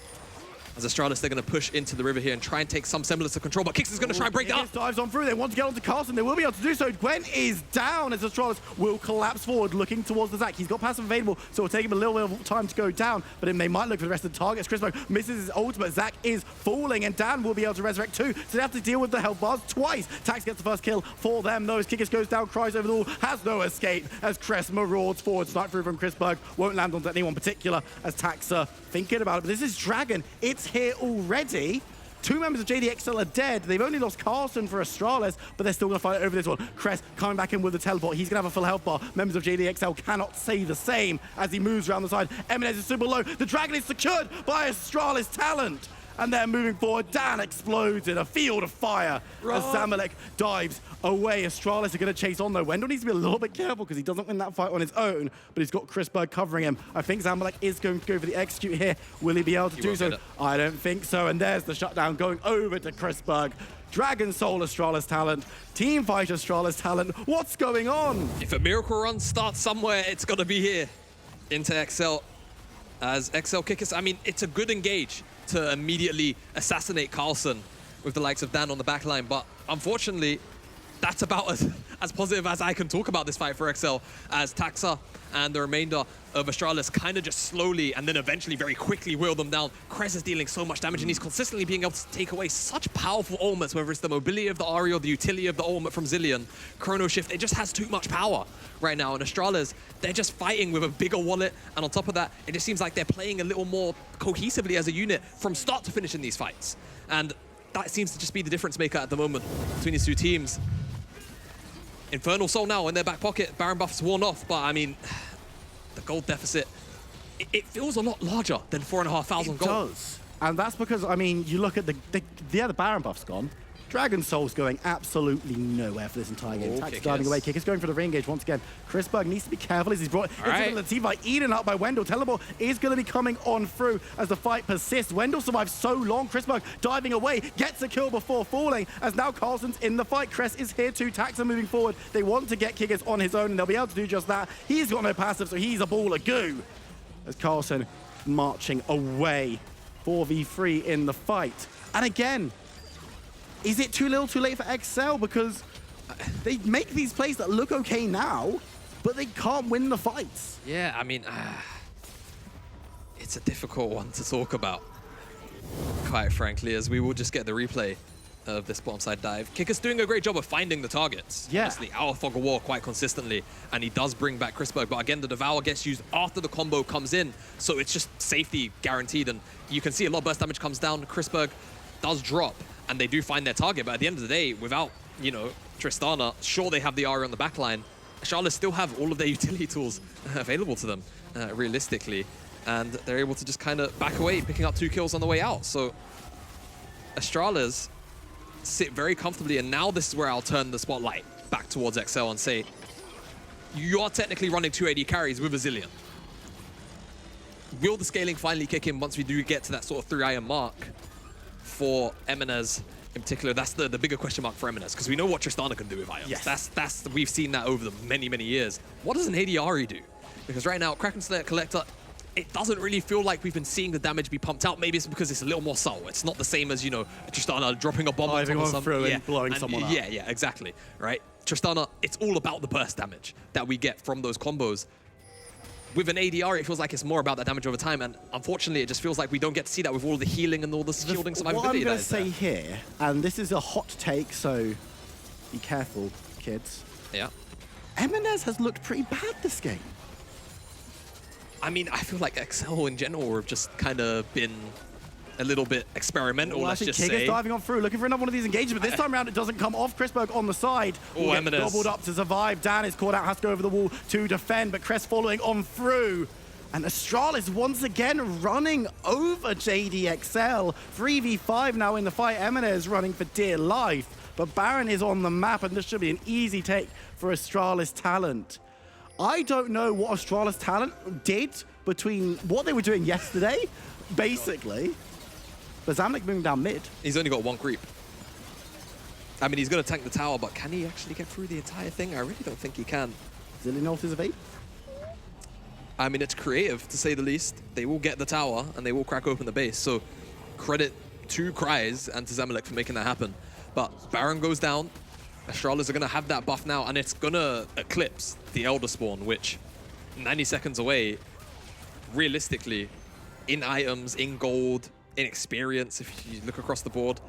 As Astralis, they're going to push into the river here and try and take some semblance of control, but Kix is going to try and break that up.
Dives on through. They want to get onto Carlsen. They will be able to do so. Gwen is down as Astralis will collapse forward, looking towards the Zac. He's got passive available, so it'll take him a little bit of time to go down, but then they might look for the rest of the targets. Chrisberg misses his ultimate. Zac is falling, and Dan will be able to resurrect too, so they have to deal with the health bars twice. Tax gets the first kill for them, though, as Kikis goes down, cries over the wall, has no escape, as Cress marauds forward. Snipe through from Chrisberg, won't land on anyone particular, as Taxa thinking about it, but this is Dragon. It's here already. Two members of JDXL are dead. They've only lost Carlsen for Astralis, but they're still going to fight over this one. Cress coming back in with the teleport. He's going to have a full health bar. Members of JDXL cannot say the same as he moves around the side. Eminez is super low. The Dragon is secured by Astralis talent. And they're moving forward. Dan explodes in a field of fire as Zamalek dives away. Astralis are going to chase on, though. Wendell needs to be a little bit careful because he doesn't win that fight on his own, but he's got Chrisberg covering him. I think Zamalek is going to go for the execute here. Will he be able to do so? I don't think so. And there's the shutdown going over to Chrisberg. Dragon Soul Astralis talent, Team Fight Astralis talent. What's going on?
If a miracle run starts somewhere, it's got to be here into XL. As XL Kikis, I mean, it's a good engage to immediately assassinate Carlsen with the likes of Dan on the back line, but unfortunately, that's about as positive as I can talk about this fight for XL, as Taxa and the remainder of Astralis kind of just slowly and then eventually very quickly wheel them down. Krez is dealing so much damage, and he's consistently being able to take away such powerful ultimates, whether it's the mobility of the Ahri or the utility of the ultimate from Zilean. Chrono Shift, it just has too much power right now, and Astralis, they're just fighting with a bigger wallet, and on top of that, it just seems like they're playing a little more cohesively as a unit from start to finish in these fights. And that seems to just be the difference maker at the moment between these two teams. Infernal Soul now in their back pocket. Baron buff's worn off, but I mean, the gold deficit, it feels a lot larger than 4,500 gold.
It does. And that's because, I mean, you look at the Baron buff's gone. Dragon Soul's going absolutely nowhere for this entire game. Tax diving away. Kick is going for the re-engage once again. Chrisberg needs to be careful as he's brought into the team by eaten up by Wendell. Teleport is going to be coming on through as the fight persists. Wendell survives so long. Chrisberg diving away, gets a kill before falling, as now Carlsen's in the fight. Cress is here too. Taxa moving forward. They want to get Kickers on his own, and they'll be able to do just that. He's got no passive, so he's a ball of goo. As Carlsen marching away. 4v3 in the fight. And again, is it too little too late for XL? Because they make these plays that look okay now, but they can't win the fights.
Yeah, I mean, it's a difficult one to talk about, quite frankly, as we will just get the replay of this bottom side dive. Kicker's doing a great job of finding the targets.
Yeah.
Honestly, out of Fog of War quite consistently, and he does bring back Chrisberg, but again, the Devour gets used after the combo comes in, so it's just safety guaranteed, and you can see a lot of burst damage comes down. Chrisberg does drop, and they do find their target, but at the end of the day, without, you know, Tristana, sure they have the Ahri on the back line, Charlotte still have all of their utility tools available to them, realistically, and they're able to just kind of back away, picking up 2 kills on the way out. So Astralis sit very comfortably, and now this is where I'll turn the spotlight back towards XL and say, you are technically running 2 AD carries with a Zilean. Will the scaling finally kick in once we do get to that sort of 3 iron mark for Eminez in particular? That's the bigger question mark for Eminez, because we know what Tristana can do with ions. Yes. We've seen that over the many, many years. What does an AD Ahri do? Because right now, Kraken Slayer Collector, it doesn't really feel like we've been seeing the damage be pumped out. Maybe it's because it's a little more subtle. It's not the same as, you know, Tristana dropping a bomb on top of someone.
And blowing someone up.
Yeah, exactly, right? Tristana, it's all about the burst damage that we get from those combos. With an ADR, it feels like it's more about that damage over time, and unfortunately, it just feels like we don't get to see that with all the healing and all the shielding survivability.
What I'm going to say here, and this is a hot take, so be careful, kids.
Yeah.
Eminez has looked pretty bad this game.
I mean, I feel like XL in general have just kind of been a little bit experimental, let's just say.
King is diving on through, looking for another one of these engagements, but this time around it doesn't come off. Chrisberg on the side.
Oh, Eminez.
Doubled up to survive. Dan is caught out, has to go over the wall to defend, but Cress following on through. And Astralis once again running over JDXL. 3v5 now in the fight. Eminez running for dear life. but Baron is on the map, and this should be an easy take for Astralis Talent. I don't know what Astralis Talent did between what they were doing yesterday, basically. But Zamalek moving down mid.
He's only got 1 creep. I mean, he's going to tank the tower, but can he actually get through the entire thing? I really don't think he can.
Zillion ult is evade.
I mean, it's creative, to say the least. They will get the tower, and they will crack open the base. So credit to Cries and to Zamalek for making that happen. But Baron goes down. Astralis are going to have that buff now, and it's going to eclipse the Elder Spawn, which 90 seconds away, realistically, in items, in gold, in experience, if you look across the board.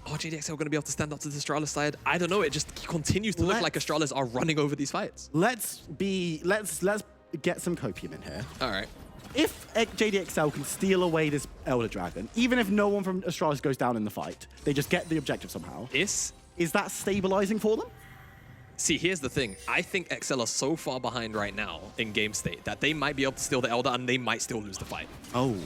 Oh, JDXL going to be able to stand up to the Astralis side? I don't know. It just continues to look like Astralis are running over these fights.
Let's get some copium in here.
All right.
If JDXL can steal away this Elder Dragon, even if no one from Astralis goes down in the fight, they just get the objective somehow. Is that stabilizing for them?
See, here's the thing. I think XL are so far behind right now in game state that they might be able to steal the Elder and they might still lose the fight.
Oh.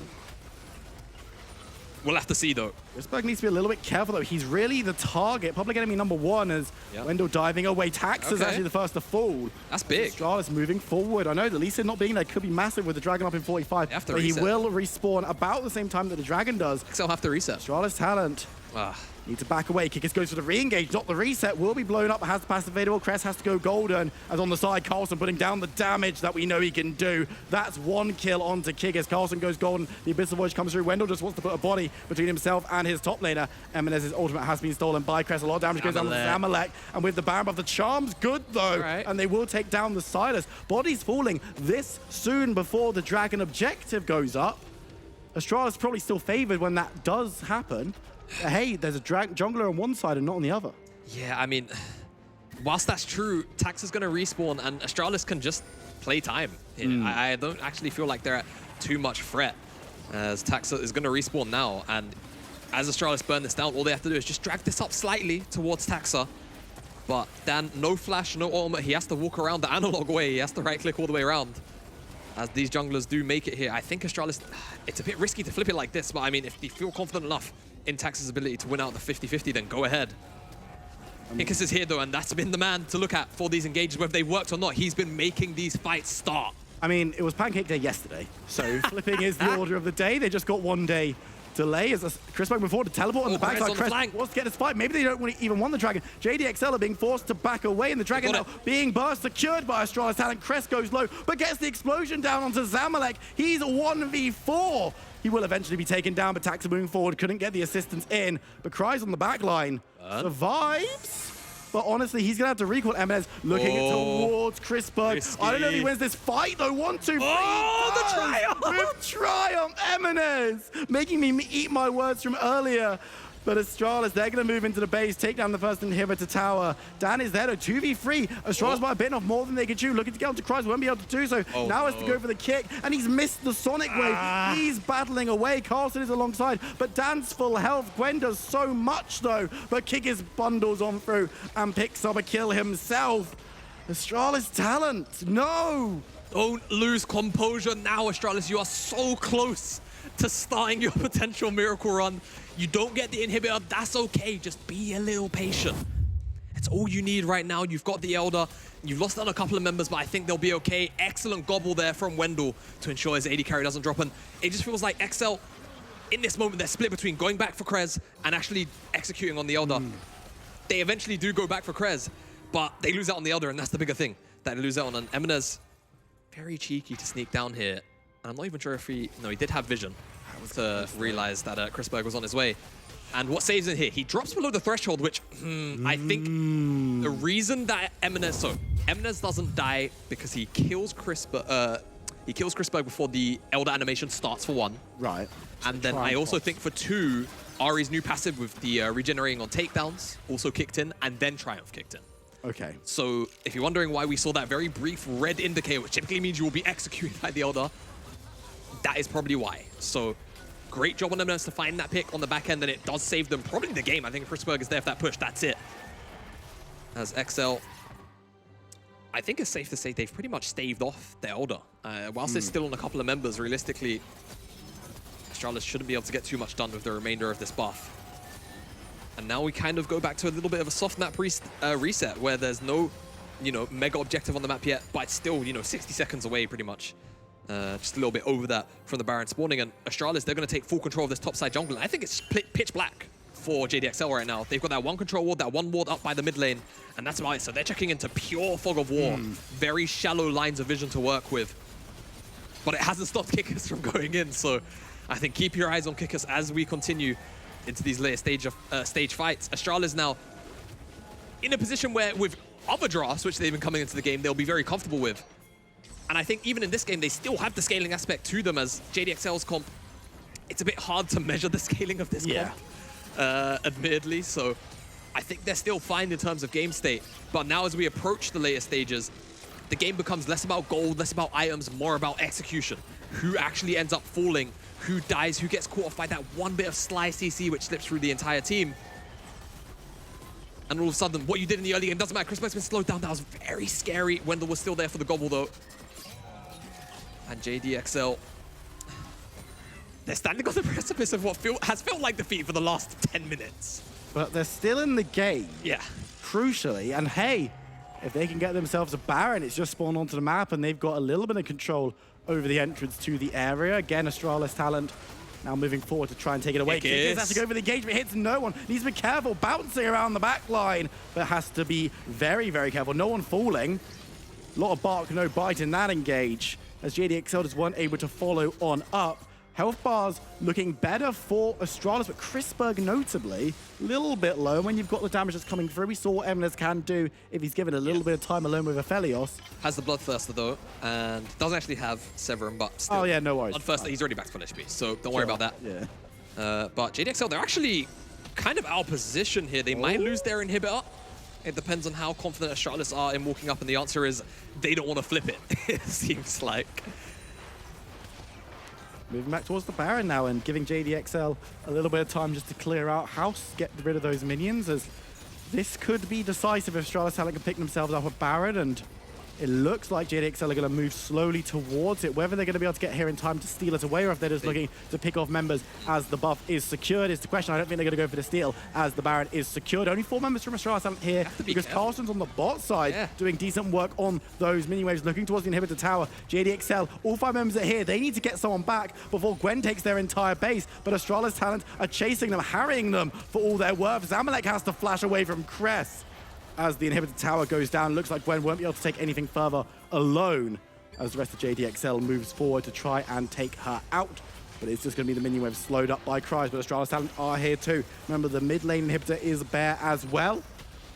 We'll have to see, though.
Chrisberg needs to be a little bit careful, though. He's really the target. Public enemy number 1 as Wendell diving away. Tax is actually the first to fall.
That's big.
Astralis moving forward. I know the Lee Sin not being there could be massive with the Dragon up in 45. But he will respawn about the same time that the Dragon does.
XL have to reset.
Astralis Talent. Need to back away. Kickers goes for the re-engage, not the reset. Will be blown up, has the passive available. Crest has to go golden. As on the side, Carlson putting down the damage that we know he can do. That's 1 kill onto Kickers. Carlson goes golden. The Abyssal Voyage comes through. Wendell just wants to put a body between himself and his top laner. Eminez's ultimate has been stolen by Crest. A lot of damage goes down to Zamalek. And with the Baron buff, the charm's good though. And they will take down the Silas. Bodies falling this soon before the Dragon objective goes up. Astralis probably still favored when that does happen. Hey, there's a jungler on one side and not on the other.
Yeah, I mean, whilst that's true, Tax is going to respawn and Astralis can just play time. I don't actually feel like they're at too much threat as Tax is going to respawn now. And as Astralis burn this down, all they have to do is just drag this up slightly towards Taxa. But Dan, no flash, no ultimate. He has to walk around the analog way. He has to right-click all the way around. As these junglers do make it here, I think Astralis, it's a bit risky to flip it like this, but I mean, if you feel confident enough in Tax's ability to win out the 50-50, then go ahead. Hickes is here though, and that's been the man to look at for these engages, whether they worked or not. He's been making these fights start.
I mean, it was Pancake Day yesterday, so flipping is the order of the day. They just got 1 day delay as Chris spoke before to teleport on the backside. Crest wants to get this fight. Maybe they don't even want the Dragon. JDXL are being forced to back away, and the Dragon now being burst, secured by Astralis Talent. Crest goes low, but gets the explosion down onto Zamalek. He's 1v4. He will eventually be taken down, but Taxa moving forward couldn't get the assistance in. But Cries on the back line survives. But honestly, he's going to have to recall Eminez, looking towards Chrisberg. I don't know if he wins this fight, though. 1, 2, 3.
Oh, the triumph!
With triumph, Eminez, making me eat my words from earlier. But Astralis, they're going to move into the base, take down the first inhibitor tower. Dan is there to 2v3. Astralis might have bitten off more than they could chew. Looking to get onto Cries, won't be able to do so. Now has to go for the kick, and he's missed the Sonic Wave. He's battling away. Carlson is alongside, but Dan's full health. Gwen does so much, though. But Kick his bundles on through and picks up a kill himself. Astralis Talent, no!
Don't lose composure now, Astralis. You are so close to starting your potential miracle run. You don't get the inhibitor, that's okay. Just be a little patient. It's all you need right now. You've got the Elder. You've lost out a couple of members, but I think they'll be okay. Excellent gobble there from Wendell to ensure his AD carry doesn't drop. And it just feels like XL, in this moment, they're split between going back for Krez and actually executing on the Elder. They eventually do go back for Krez, but they lose out on the Elder, and that's the bigger thing that they lose out on. And Eminez, very cheeky to sneak down here. And I'm not even sure if he did have vision to realize that Chrisberg was on his way. And what saves him here? He drops below the threshold, which I think the reason that Eminez doesn't die because he kills Chrisberg before the Elder animation starts, for 1.
Right.
And then I also think for 2, Ari's new passive with the regenerating on takedowns also kicked in, and then Triumph kicked in.
Okay.
So if you're wondering why we saw that very brief red indicator, which typically means you will be executed by the Elder, that is probably why. So great job on Eminence to find that pick on the back end, and it does save them probably the game. I think Chrisberg is there for that push. That's it. As XL, I think it's safe to say they've pretty much staved off the Elder. Whilst they're still on a couple of members, realistically, Astralis shouldn't be able to get too much done with the remainder of this buff. And now we kind of go back to a little bit of a soft map reset where there's no, mega objective on the map yet, but it's still, 60 seconds away pretty much. Just a little bit over that from the Baron spawning. And Astralis, they're going to take full control of this topside jungle. And I think it's pitch black for JDXL right now. They've got that one control ward, that one ward up by the mid lane, and that's about it. So they're checking into pure fog of war. Very shallow lines of vision to work with. But it hasn't stopped Kickers from going in. So I think keep your eyes on Kickers as we continue into these later stage fights. Astralis now in a position where with other drafts, which they've been coming into the game, they'll be very comfortable with. And I think even in this game, they still have the scaling aspect to them as JDXL's comp. It's a bit hard to measure the scaling of this comp, admittedly. So I think they're still fine in terms of game state. But now as we approach the later stages, the game becomes less about gold, less about items, more about execution. Who actually ends up falling, who dies, who gets caught off by that one bit of sly CC which slips through the entire team. And all of a sudden, what you did in the early game doesn't matter. Crispberg's been slowed down. That was very scary. Wendell was still there for the gobble, though. And JDXL, they're standing on the precipice of what has felt like defeat for the last 10 minutes.
But they're still in the game.
Yeah.
Crucially. And hey, if they can get themselves a Baron, it's just spawned onto the map and they've got a little bit of control over the entrance to the area. Again, Astralis talent now moving forward to try and take it away. Kickers has to go for the engagement, hits no one. Needs to be careful, bouncing around the back line, but has to be very, very careful. No one falling. A lot of bark, no bite in that engage, as JDXL just weren't able to follow on up. Health bars looking better for Astralis, but Crispberg notably a little bit low. When you've got the damage that's coming through, we saw what Eminez can do if he's given a little bit of time alone with Aphelios.
Has the Bloodthirster though, and doesn't actually have Severin, but still.
Oh yeah, no worries.
Bloodthirster, he's already back to full HP, so don't worry about that.
Yeah.
But JDXL, they're actually kind of out of position here. They might lose their inhibitor. It depends on how confident Astralis are in walking up, and the answer is they don't want to flip it, it seems like.
Moving back towards the Baron now and giving JDXL a little bit of time just to clear out house, get rid of those minions, as this could be decisive if Astralis talent can pick themselves up a Baron, and it looks like JDXL are going to move slowly towards it. Whether they're going to be able to get here in time to steal it away or if they're just looking to pick off members as the buff is secured is the question. I don't think they're going to go for the steal as the Baron is secured. Only 4 members from Astralis talent here because Carlson's on the bot side doing decent work on those mini waves, looking towards the inhibitor tower. JDXL, all 5 members are here. They need to get someone back before Gwen takes their entire base, but Astralis talent are chasing them, harrying them for all their worth. Zamalek has to flash away from Cress. As the inhibitor tower goes down, looks like Gwen won't be able to take anything further alone as the rest of JDXL moves forward to try and take her out. But it's just going to be the minion wave slowed up by Cries, but Astralis talent are here too. Remember, the mid lane inhibitor is bare as well,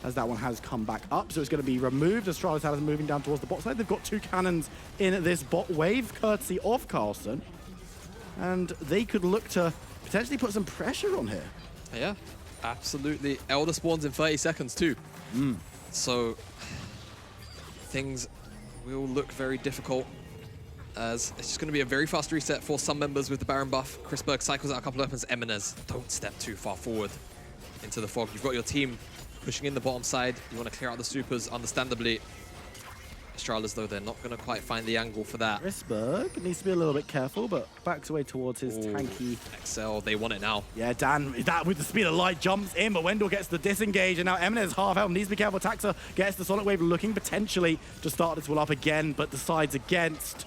as that one has come back up, so it's going to be removed. Astralis talent moving down towards the bot side. They've got 2 cannons in this bot wave, courtesy of Carlson, and they could look to potentially put some pressure on here.
Yeah, absolutely. Elder spawns in 30 seconds too. So things will look very difficult, as it's just going to be a very fast reset for some members with the Baron buff. Crispberg cycles out a couple of weapons. Eminez, don't step too far forward into the fog. You've got your team pushing in the bottom side. You want to clear out the supers, understandably. Astralis, though, they're not going to quite find the angle for that.
Crispberg needs to be a little bit careful, but backs away towards his tanky.
XL, they want it now.
Yeah, Dan, that with the speed of light jumps in, but Wendell gets the disengage, and now Eminez half health, needs to be careful. Taxa gets the Sonic Wave, looking potentially to start this one up again, but decides against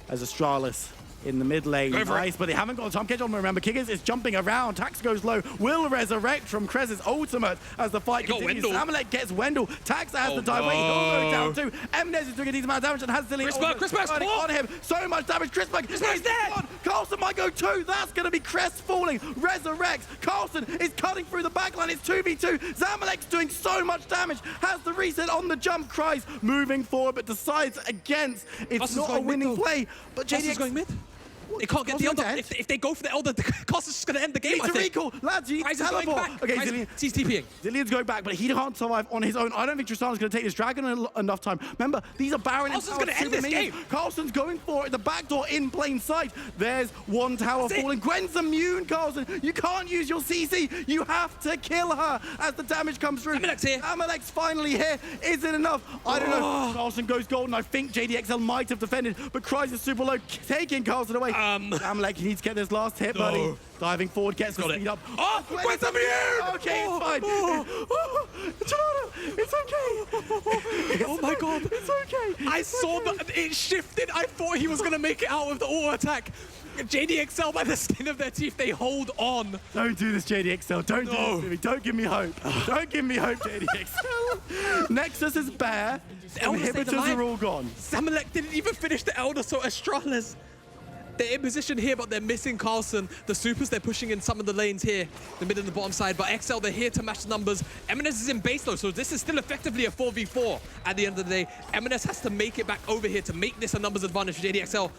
as Astralis in the mid lane. Nice, but they haven't got the time catch on. Remember, Kickers is jumping around. Tax goes low. Will resurrect from Krez's ultimate as the fight continues. Zamalek gets Wendell. Tax has the dive. Wait, he'll go down too. Eminez is doing a decent amount of damage and has Zillion
Crispberg's
on him. So much damage. Crispberg is dead. Carlson might go 2. That's going to be Crest falling. Resurrects. Carlson is cutting through the backline. It's 2v2. Zamalek's doing so much damage. Has the reset on the jump. Cries moving forward, but decides against. It's not a winning play. But JDX
going mid. They can't get the Elder. If they go for the Elder, the cost is just going to end the game,
I think. Recall. Lads, you need to teleport. Okay, Zillion.
He's TPing.
Zillion's going back, but he can't survive on his own. I don't think Tristan's going to take this Dragon enough time. Remember, these are Baron and
Carlson's going to end this game.
Carlson's going for it. The back door in plain sight. There's one tower falling. Gwen's immune, Carlson. You can't use your CC. You have to kill her as the damage comes through.
Zamalek's here.
Zamalek's finally here. Is it enough? I don't know. Carlson goes golden. I think JDXL might have defended, but Cries is super low, taking Carlson away. Zamalek, you need to get this last hit, buddy. Diving forward, gets the speed up.
Oh, where's the mute?
Okay, it's fine. Gelato, it's okay.
Oh my god.
It's okay.
I saw that it shifted. I thought he was going to make it out with the auto attack. JDXL, by the skin of their teeth, they hold on.
Don't do this, JDXL. Don't do this to me. Don't give me hope. Don't give me hope, JDXL. Nexus is bare. Inhibitors are all gone.
Zamalek didn't even finish the Elder, so Astralis, they're in position here, but they're missing Carlson. The supers, they're pushing in some of the lanes here, the mid and the bottom side, but XL, they're here to match the numbers. Eminence is in base low, so this is still effectively a 4v4 at the end of the day. Eminence has to make it back over here to make this a numbers advantage for JDXL.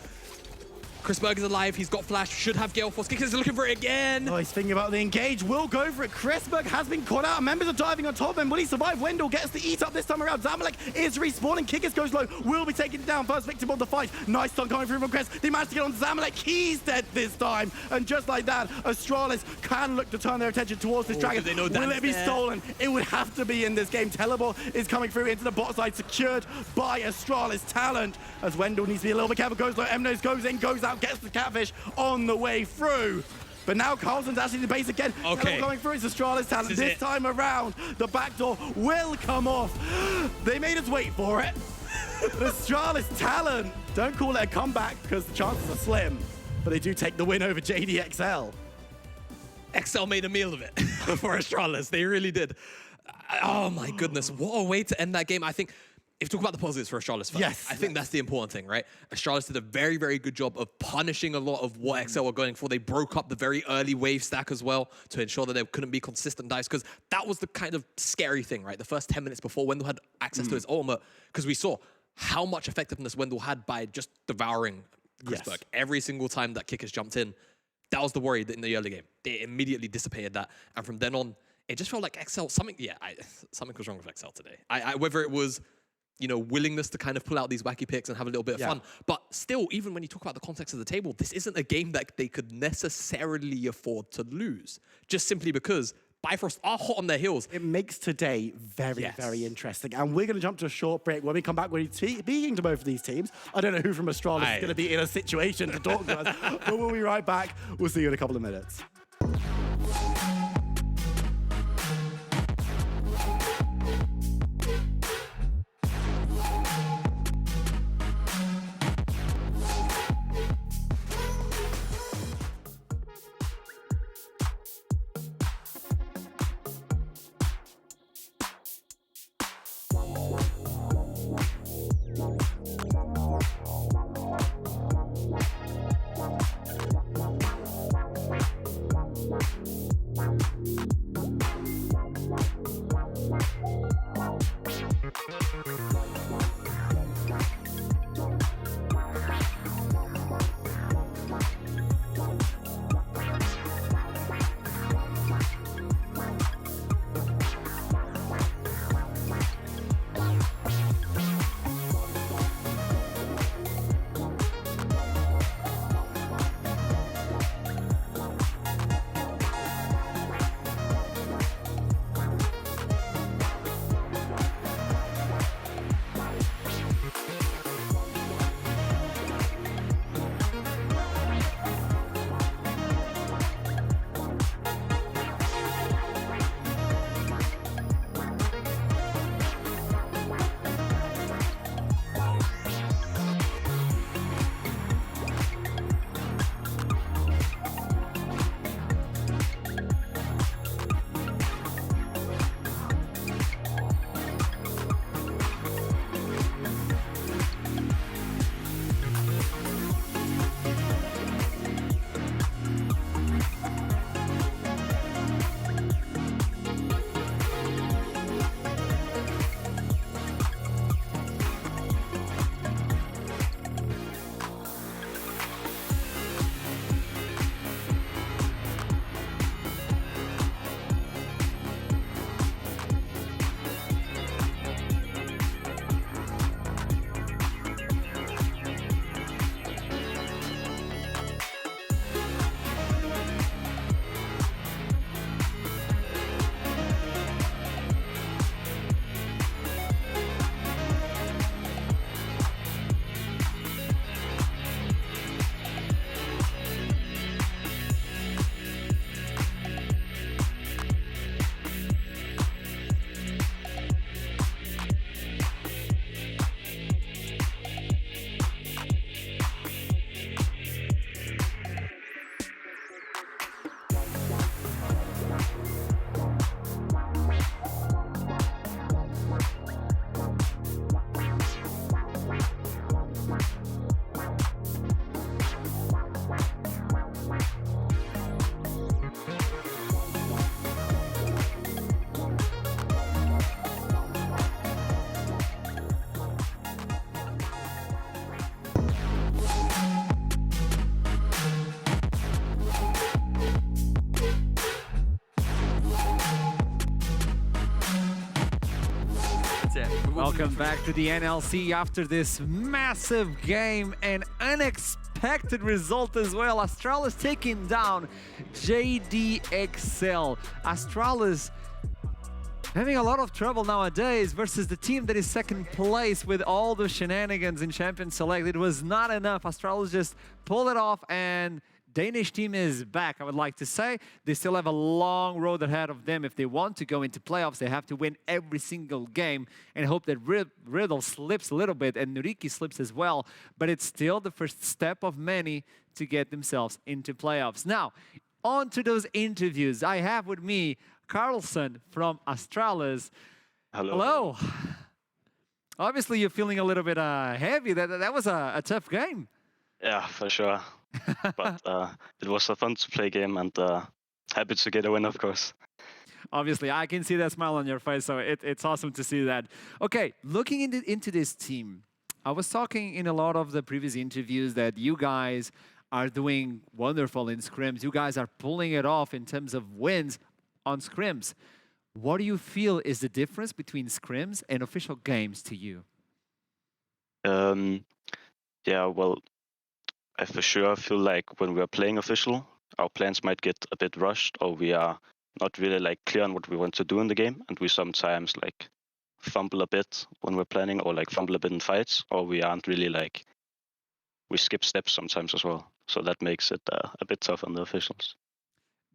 Chris Berg is alive, he's got flash, should have Gale Force. Kickers is looking for it again.
Oh, he's thinking about the engage, will go for it. Chris Berg has been caught out. Members are diving on top of him. Will he survive? Wendell gets the eat up this time around. Zamalek is respawning. Kickers goes low, will be taken down. First victim of the fight. Nice stun coming through from Chris. They managed to get on Zamalek. He's dead this time. And just like that, Astralis can look to turn their attention towards this dragon. Will it be stolen? It would have to be in this game. Teleport is coming through into the bot side, secured by Astralis talent. As Wendell needs to be a little bit careful. Goes low, Mnos goes in, goes out, gets the catfish on the way through. But now Carlson's actually in the base again.
Okay.
Going through his Astralis talent. This time around, the back door will come off. They made us wait for it. The Astralis talent. Don't call it a comeback because the chances are slim. But they do take the win over JDXL.
XL made a meal of it for Astralis. They really did. Oh my goodness. What a way to end that game. I think if you talk about the positives for Astralis,
yes,
I think that's the important thing, right? Astralis did a very, very good job of punishing a lot of what XL were going for. They broke up the very early wave stack as well to ensure that there couldn't be consistent dice, because that was the kind of scary thing, right? The first 10 minutes before Wendell had access to his ultimate, because we saw how much effectiveness Wendell had by just devouring Chris Berg. Every single time that Kickers jumped in, that was the worry in the early game. They immediately dissipated that. And from then on, it just felt like XL, something was wrong with XL today. Whether it was, you know, willingness to kind of pull out these wacky picks and have a little bit of fun. But still, even when you talk about the context of the table, this isn't a game that they could necessarily afford to lose, just simply because Bifrost are hot on their heels.
It makes today very, very interesting. And we're going to jump to a short break. When we come back, we're speaking to both of these teams. I don't know who from Astralis is going to be in a situation to talk to us, but we'll be right back. We'll see you in a couple of minutes.
Welcome back to the NLC after this massive game and unexpected result as well. Astralis taking down JDXL. Astralis having a lot of trouble nowadays versus the team that is second place with all the shenanigans in Champion Select. It was not enough. Astralis just pulled it off, and Danish team is back, I would like to say. They still have a long road ahead of them. If they want to go into playoffs, they have to win every single game and hope that Riddle slips a little bit and Nuriki slips as well. But it's still the first step of many to get themselves into playoffs. Now, on to those interviews. I have with me Carlson from Astralis.
Hello.
Hello. Obviously, you're feeling a little bit heavy. That was a tough game.
Yeah, for sure. But it was a fun to play game, and happy to get a win, of course.
Obviously, I can see that smile on your face, so it's awesome to see that. Okay, looking into this team, I was talking in a lot of the previous interviews that you guys are doing wonderful in scrims. You guys are pulling it off in terms of wins on scrims. What do you feel is the difference between scrims and official games to you?
Yeah, well, I for sure feel like when we are playing official, our plans might get a bit rushed, or we are not really like clear on what we want to do in the game, and we sometimes like fumble a bit when we're planning, or like fumble a bit in fights, or we aren't really like, we skip steps sometimes as well. So that makes it a bit tough on the officials.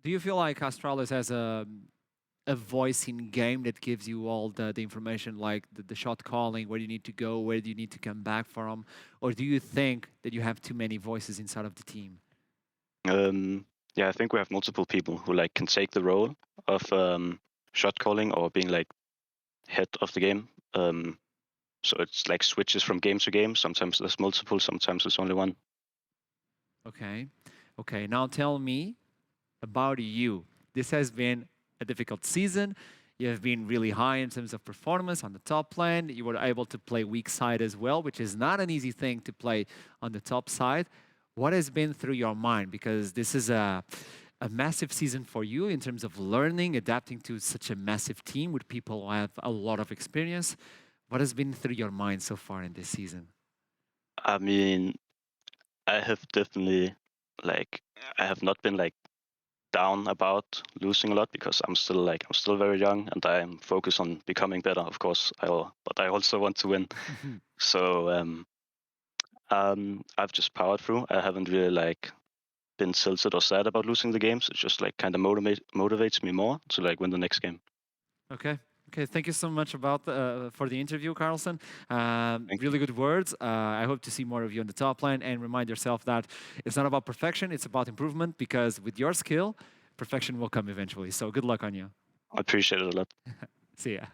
Do you feel like Astralis has a voice in game that gives you all the information, like the shot calling, where you need to go, where do you need to come back from? Or do you think that you have too many voices inside of the team?
Yeah, I think we have multiple people who like can take the role of shot calling or being like head of the game. So it's like switches from game to game. Sometimes there's multiple, sometimes there's only one.
Okay. Okay, now tell me about you. This has been a difficult season. You have been really high in terms of performance on the top lane. You were able to play weak side as well, which is not an easy thing to play on the top side. What has been through your mind? Because this is a massive season for you in terms of learning, adapting to such a massive team with people who have a lot of experience. What has been through your mind so far in this season?
I mean, I have definitely like, I have not been like down about losing a lot, because I'm still very young and I am focused on becoming better, of course. But I also want to win. So I've just powered through. I haven't really like been tilted or sad about losing the games. It just like kind of motivates me more to like win the next game.
Okay. Okay, thank you so much for the interview, Carlson. Really good words. I hope to see more of you on the top lane, and remind yourself that it's not about perfection, it's about improvement, because with your skill, perfection will come eventually. So good luck on you.
I appreciate it a lot.
See ya.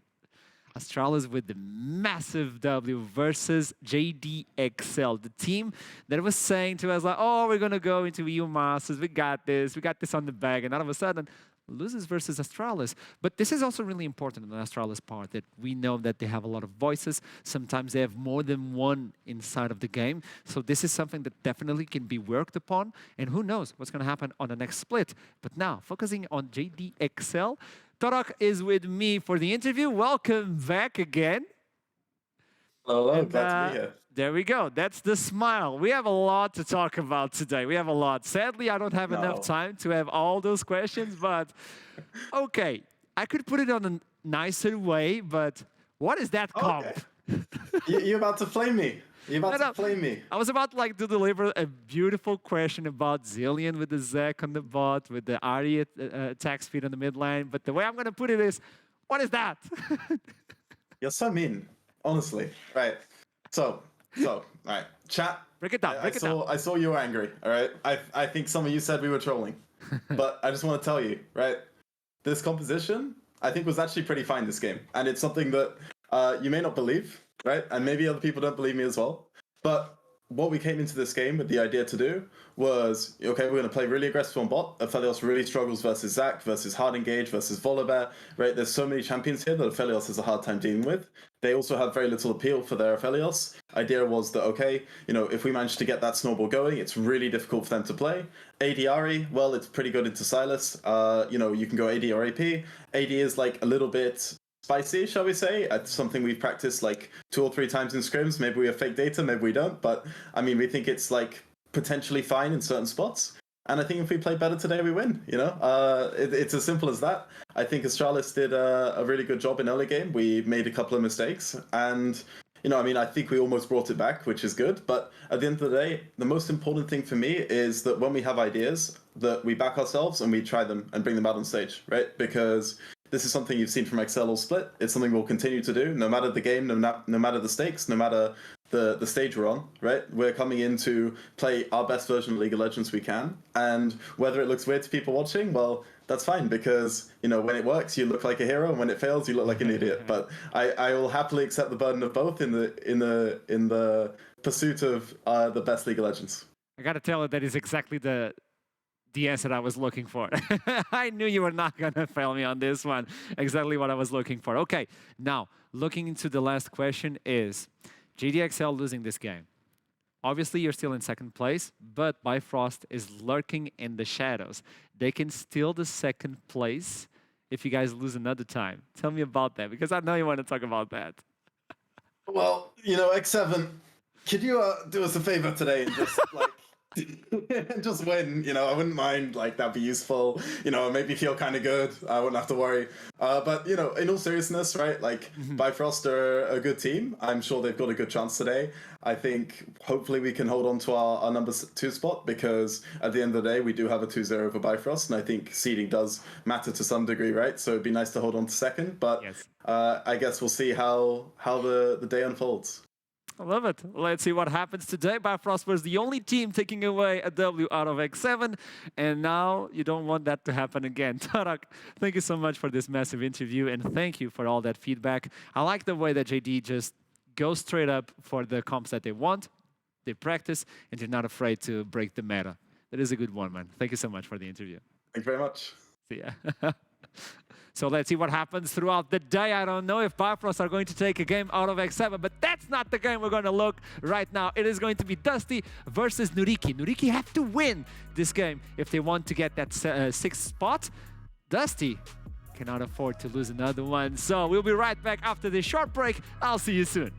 Astralis with the massive W versus JDXL, the team that was saying to us like, oh, we're going to go into EU Masters, we got this on the bag, and all of a sudden, loses versus Astralis. But this is also really important on the Astralis part, that we know that they have a lot of voices. Sometimes they have more than one inside of the game. So this is something that definitely can be worked upon. And who knows what's going to happen on the next split. But now, focusing on JDXL, Torok is with me for the interview. Welcome back again.
Hello, glad to be here.
There we go. That's the smile. We have a lot to talk about today. We have a lot. Sadly, I don't have enough time to have all those questions, but okay. I could put it on a nicer way, but what is that comp?
You're about to flame me. You're about to flame me.
I was about like to deliver a beautiful question about Zillion with the Zek on the bot, with the Ahri attack speed on the mid lane, but the way I'm going to put it is, what is that?
You're so mean, honestly. Right. So, all right, chat.
Break it down.
I saw you were angry. All right. I think some of you said we were trolling, but I just want to tell you, right? This composition, I think, was actually pretty fine this game, and it's something that you may not believe, right? And maybe other people don't believe me as well. But what we came into this game with the idea to do was, okay, we're going to play really aggressive on bot. Aphelios really struggles versus Zac, versus Hard Engage, versus Volibear, right? There's so many champions here that Aphelios has a hard time dealing with. They also have very little appeal for their Aphelios. Idea was that, okay, if we manage to get that snowball going, it's really difficult for them to play. AD Ahri, well, it's pretty good into Sylas. You can go AD or AP. AD is like a little bit spicy, shall we say. It's something we've practiced like 2 or 3 times in scrims. Maybe we have fake data, maybe we don't. But I mean, we think it's like potentially fine in certain spots. And I think if we play better today, we win. You know, it's as simple as that. I think Astralis did a really good job in early game. We made a couple of mistakes, and you know, I mean, I think we almost brought it back, which is good. But at the end of the day, the most important thing for me is that when we have ideas, that we back ourselves and we try them and bring them out on stage, right? Because this is something you've seen from XL or Split. It's something we'll continue to do, no matter the game, no matter the stakes, no matter the stage we're on, right? We're coming in to play our best version of League of Legends we can. And whether it looks weird to people watching, well, that's fine, because you know, when it works, you look like a hero, and when it fails, you look like an idiot. But I will happily accept the burden of both in the pursuit of the best League of Legends.
I gotta tell you, that is exactly the answer I was looking for. I knew you were not gonna fail me on this one. Exactly what I was looking for. Okay, now looking into the last question is JDXL losing this game. Obviously, you're still in second place, but Bifrost is lurking in the shadows. They can steal the second place if you guys lose another time. Tell me about that, because I know you want to talk about that.
Well, you know, X7, could you do us a favor today and just like just win? You know, I wouldn't mind. Like, that'd be useful. You know, make me feel kind of good. I wouldn't have to worry. But you know, in all seriousness, right? Like, Bifrost are a good team. I'm sure they've got a good chance today. I think hopefully we can hold on to our number 2 spot, because at the end of the day, we do have a 2-0 over Bifrost, and I think seeding does matter to some degree, right? So it'd be nice to hold on to second. But
yes.
I guess we'll see how the day unfolds.
I love it. Let's see what happens today. Bifrost was the only team taking away a W out of X7, and now you don't want that to happen again. Tarak, thank you so much for this massive interview, and thank you for all that feedback. I like the way that JD just goes straight up for the comps that they want, they practice, and they're not afraid to break the meta. That is a good one, man. Thank you so much for the interview.
Thank you very much.
See ya. So let's see what happens throughout the day. I don't know if Bifrost are going to take a game out of X7, but that's not the game we're going to look right now. It is going to be Dusty versus Nuriki. Nuriki have to win this game if they want to get that 6th spot. Dusty cannot afford to lose another one. So we'll be right back after this short break. I'll see you soon.